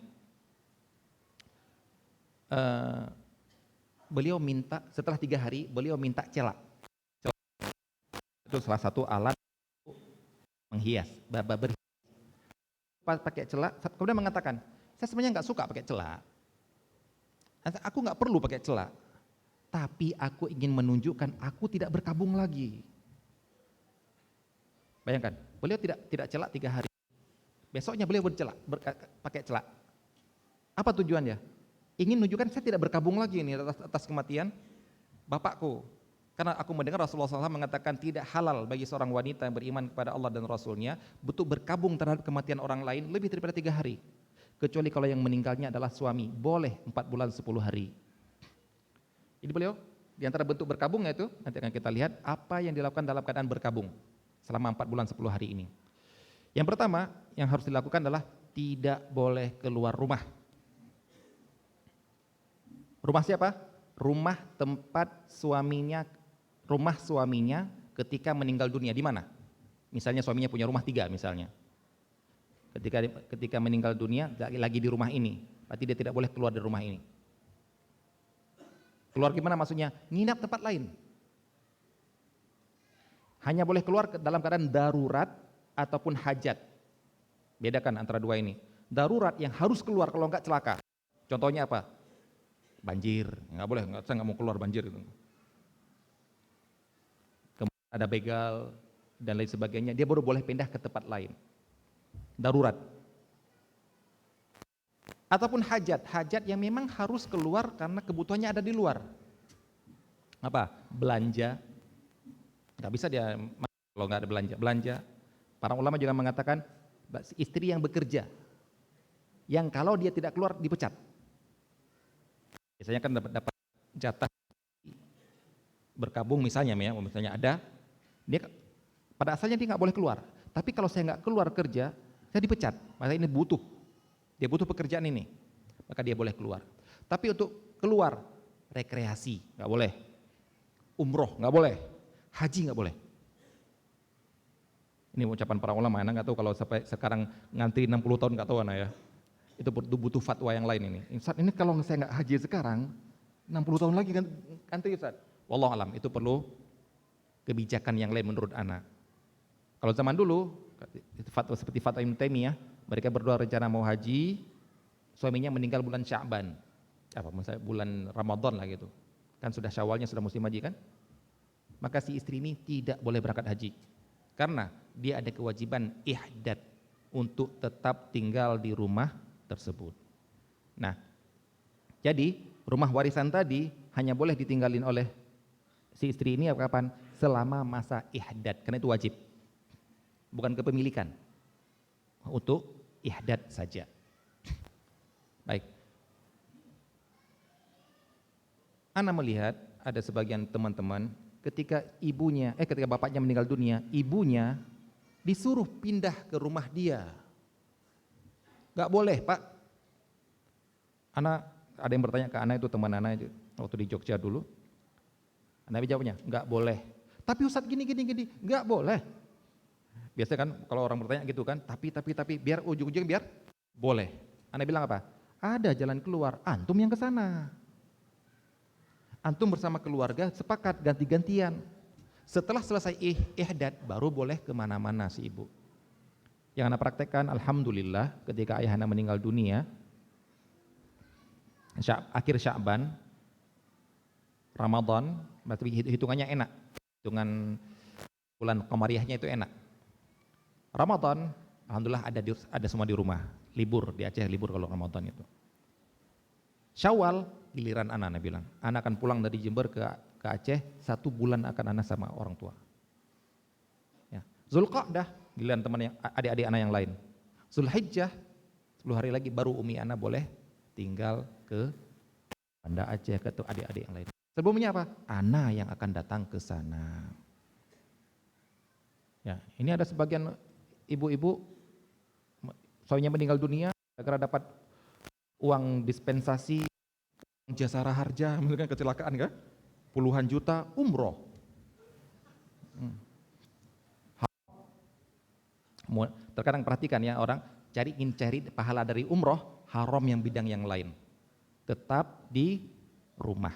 beliau minta, setelah 3 hari beliau minta celak Itu salah satu alat menghias, berhias. Pakai celak, kemudian mengatakan, saya sebenarnya nggak suka pakai celak. Aku nggak perlu pakai celak, tapi aku ingin menunjukkan aku tidak berkabung lagi. Bayangkan, beliau tidak celak 3 hari. Besoknya beliau bercelak, pakai celak. Apa tujuannya? Ingin menunjukkan saya tidak berkabung lagi ini atas kematian bapakku. Karena aku mendengar Rasulullah SAW mengatakan tidak halal bagi seorang wanita yang beriman kepada Allah dan Rasulnya butuh berkabung terhadap kematian orang lain lebih daripada 3 hari. Kecuali kalau yang meninggalnya adalah suami, boleh 4 bulan 10 hari. Jadi beliau, di antara bentuk berkabungnya itu, nanti akan kita lihat apa yang dilakukan dalam keadaan berkabung selama 4 bulan 10 hari ini. Yang pertama yang harus dilakukan adalah tidak boleh keluar rumah. Rumah siapa? Rumah tempat suaminya, rumah suaminya ketika meninggal dunia di mana? Misalnya suaminya punya rumah 3 misalnya. Ketika meninggal dunia lagi di rumah ini, berarti dia tidak boleh keluar dari rumah ini. Keluar gimana maksudnya? Nginap tempat lain. Hanya boleh keluar dalam keadaan darurat ataupun hajat. Bedakan antara 2 ini. Darurat yang harus keluar kalau enggak celaka. Contohnya apa? Banjir, nggak boleh, saya nggak mau keluar banjir gitu. Kemudian ada begal dan lain sebagainya, dia baru boleh pindah ke tempat lain. Darurat. Ataupun hajat yang memang harus keluar karena kebutuhannya ada di luar. Apa? Belanja. Nggak bisa dia kalau nggak ada belanja. Para ulama juga mengatakan istri yang bekerja, yang kalau dia tidak keluar dipecat. Biasanya kan dapat jatah berkabung misalnya ada, dia pada asalnya dia nggak boleh keluar. Tapi kalau saya nggak keluar kerja, saya dipecat. Maka ini dia butuh pekerjaan ini, maka dia boleh keluar. Tapi untuk keluar rekreasi nggak boleh, umroh nggak boleh, haji nggak boleh. Ini ucapan para ulama. Anak nggak tahu kalau sampai sekarang ngantri 60 tahun nggak tahu anak ya. Itu butuh fatwa yang lain ini. Ustaz, ini kalau saya nggak haji sekarang, 60 tahun lagi kan antri Ustaz. Wallahu alam, itu perlu kebijakan yang lain menurut anak. Kalau zaman dulu, fatwa seperti fatwa Ibnu Taimiyah, mereka berdua rencana mau haji, suaminya meninggal bulan Sya'ban. Misalnya bulan Ramadan lah gitu. Kan sudah Syawalnya sudah musim haji kan? Maka si istri ini tidak boleh berangkat haji. Karena dia ada kewajiban ihdad untuk tetap tinggal di rumah tersebut. Nah, jadi rumah warisan tadi hanya boleh ditinggalin oleh si istri ini kapan? Selama masa ihdad, karena itu wajib. Bukan kepemilikan. Untuk ihdad saja. Baik. Ana melihat ada sebagian teman-teman ketika bapaknya meninggal dunia, ibunya disuruh pindah ke rumah dia. Gak boleh Pak. Ada yang bertanya ke anak itu, teman anak itu waktu di Jogja dulu. Anak jawabnya, gak boleh. Tapi Ustadz gini, gak boleh. Biasanya kan kalau orang bertanya gitu kan, tapi biar ujung-ujungnya biar boleh. Anak bilang apa? Ada jalan keluar, antum yang ke sana. Antum bersama keluarga sepakat ganti-gantian. Setelah selesai ihdad baru boleh kemana-mana si ibu. Yang anak praktekkan, alhamdulillah, ketika ayah anak meninggal dunia, akhir Sya'ban, Ramadan, berarti hitungannya enak, hitungan bulan Qamariyahnya itu enak. Ramadan, alhamdulillah ada semua di rumah, libur di Aceh, libur kalau Ramadan itu. Syawal, giliran anak bilang, anak akan pulang dari Jember ke Aceh, 1 bulan akan anak sama orang tua. Ya. Zulqa'dah, giliran teman yang adik-adik anak yang lain. Zulhijjah 10 hari lagi baru umi anak boleh tinggal ke Banda Aceh, ke adik-adik yang lain. Sebelumnya apa? Anak yang akan datang ke sana. Ya, ini ada sebagian ibu-ibu suaminya meninggal dunia karena dapat uang dispensasi, jasara harja, misalkan kecelakaan kan? Puluhan juta umroh. Terkadang perhatikan ya, orang ingin cari pahala dari umroh, haram yang bidang yang lain. Tetap di rumah.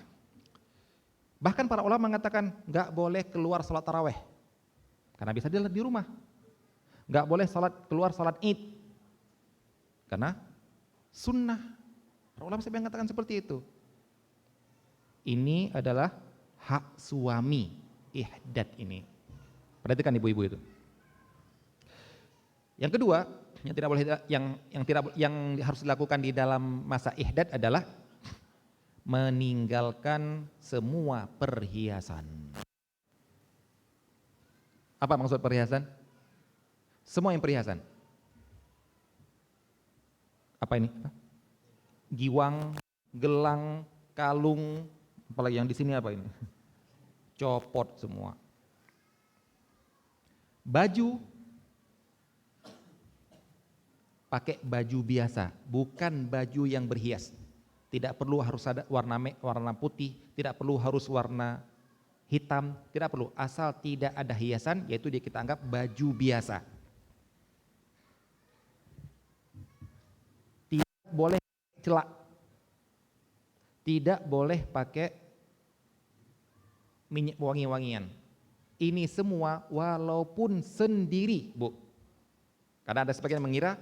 Bahkan para ulama mengatakan nggak boleh keluar sholat taraweh. karena bisa dia di rumah. Nggak boleh keluar salat Id, karena sunnah. Para ulama sampai mengatakan seperti itu. Ini adalah hak suami, ihdad ini. Perhatikan ibu-ibu itu. Yang kedua, yang harus dilakukan di dalam masa ihdad adalah meninggalkan semua perhiasan. Apa maksud perhiasan? Semua yang perhiasan. Apa ini? Giwang, gelang, kalung, apalagi yang di sini apa ini? Copot semua. Baju, pakai baju biasa, bukan baju yang berhias. Tidak perlu harus ada warna putih, tidak perlu harus warna hitam, tidak perlu. Asal tidak ada hiasan, yaitu dia kita anggap baju biasa. Tidak boleh celak, tidak boleh pakai minyak wangi-wangian. Ini semua walaupun sendiri, Bu. Karena ada sebagian mengira,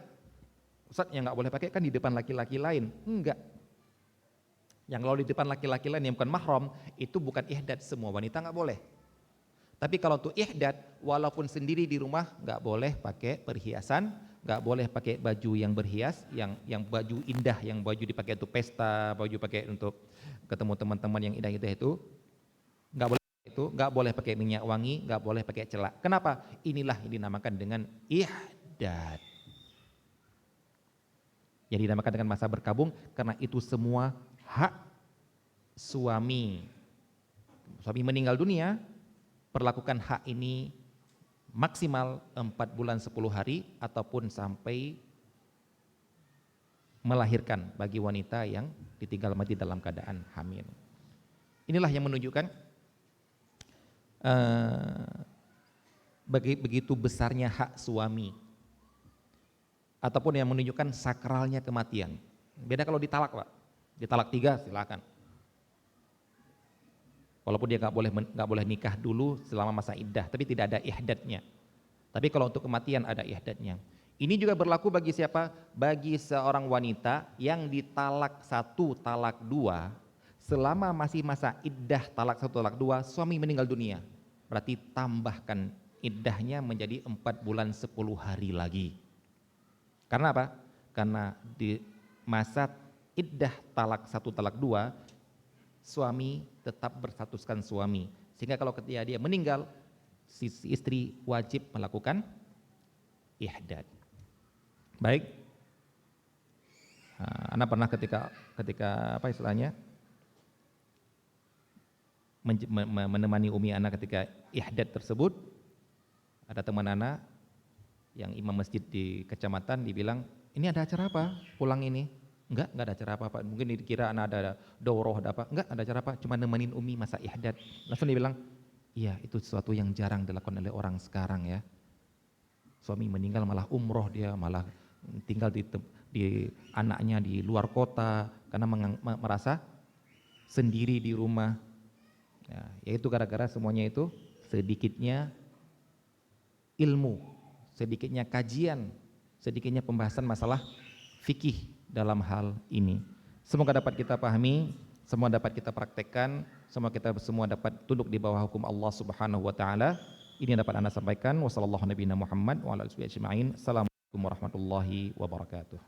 Ustaz yang nggak boleh pakai kan di depan laki-laki lain. Enggak. Yang kalau di depan laki-laki lain yang bukan mahram, itu bukan ihdad, semua wanita nggak boleh. Tapi kalau untuk ihdad, walaupun sendiri di rumah nggak boleh pakai perhiasan, nggak boleh pakai baju yang berhias, yang baju indah, yang baju dipakai untuk pesta, baju pakai untuk ketemu teman-teman yang indah-indah itu, nggak boleh. Itu nggak boleh pakai minyak wangi, nggak boleh pakai celak. Kenapa? Inilah yang dinamakan dengan ihdad. Yang dinamakan dengan masa berkabung karena itu semua hak suami. Suami meninggal dunia, perlakukan hak ini maksimal 4 bulan 10 hari ataupun sampai melahirkan bagi wanita yang ditinggal mati dalam keadaan hamil. Inilah yang menunjukkan begitu besarnya hak suami, ataupun yang menunjukkan sakralnya kematian. Beda kalau ditalak, Pak. Ditalak 3 silakan. Walaupun dia nggak boleh nikah dulu selama masa iddah, tapi tidak ada ihdadnya. Tapi kalau untuk kematian ada ihdadnya. Ini juga berlaku bagi siapa? Bagi seorang wanita yang ditalak 1, talak 2, selama masih masa iddah talak 1, talak 2, suami meninggal dunia. Berarti tambahkan iddahnya menjadi 4 bulan 10 hari lagi. Karena apa? Karena di masa iddah talak 1, talak 2, suami tetap berstatuskan suami. Sehingga kalau ketika dia meninggal, si istri wajib melakukan ihdad. Baik. Ana pernah ketika apa istilahnya? Menemani umi ana ketika ihdad tersebut, ada teman ana yang imam masjid di kecamatan dibilang, ini ada acara apa pulang ini? Enggak ada acara apa-apa. Mungkin dikira ana ada daurah ada apa? Enggak ada acara apa, cuma nemenin umi masa ihdad. Langsung dia bilang, iya itu sesuatu yang jarang dilakukan oleh orang sekarang ya. Suami meninggal malah umroh dia, malah tinggal di anaknya di luar kota karena merasa sendiri di rumah. Ya, yaitu gara-gara semuanya itu sedikitnya ilmu, sedikitnya kajian, sedikitnya pembahasan masalah fikih dalam hal ini. Semoga dapat kita pahami, semua dapat kita praktekkan, semua dapat tunduk di bawah hukum Allah Subhanahu wa taala. Ini yang dapat Anda sampaikan. Wassallallahu nabiyana Muhammad wa ala alihi ajma'in. Assalamualaikum warahmatullahi wabarakatuh.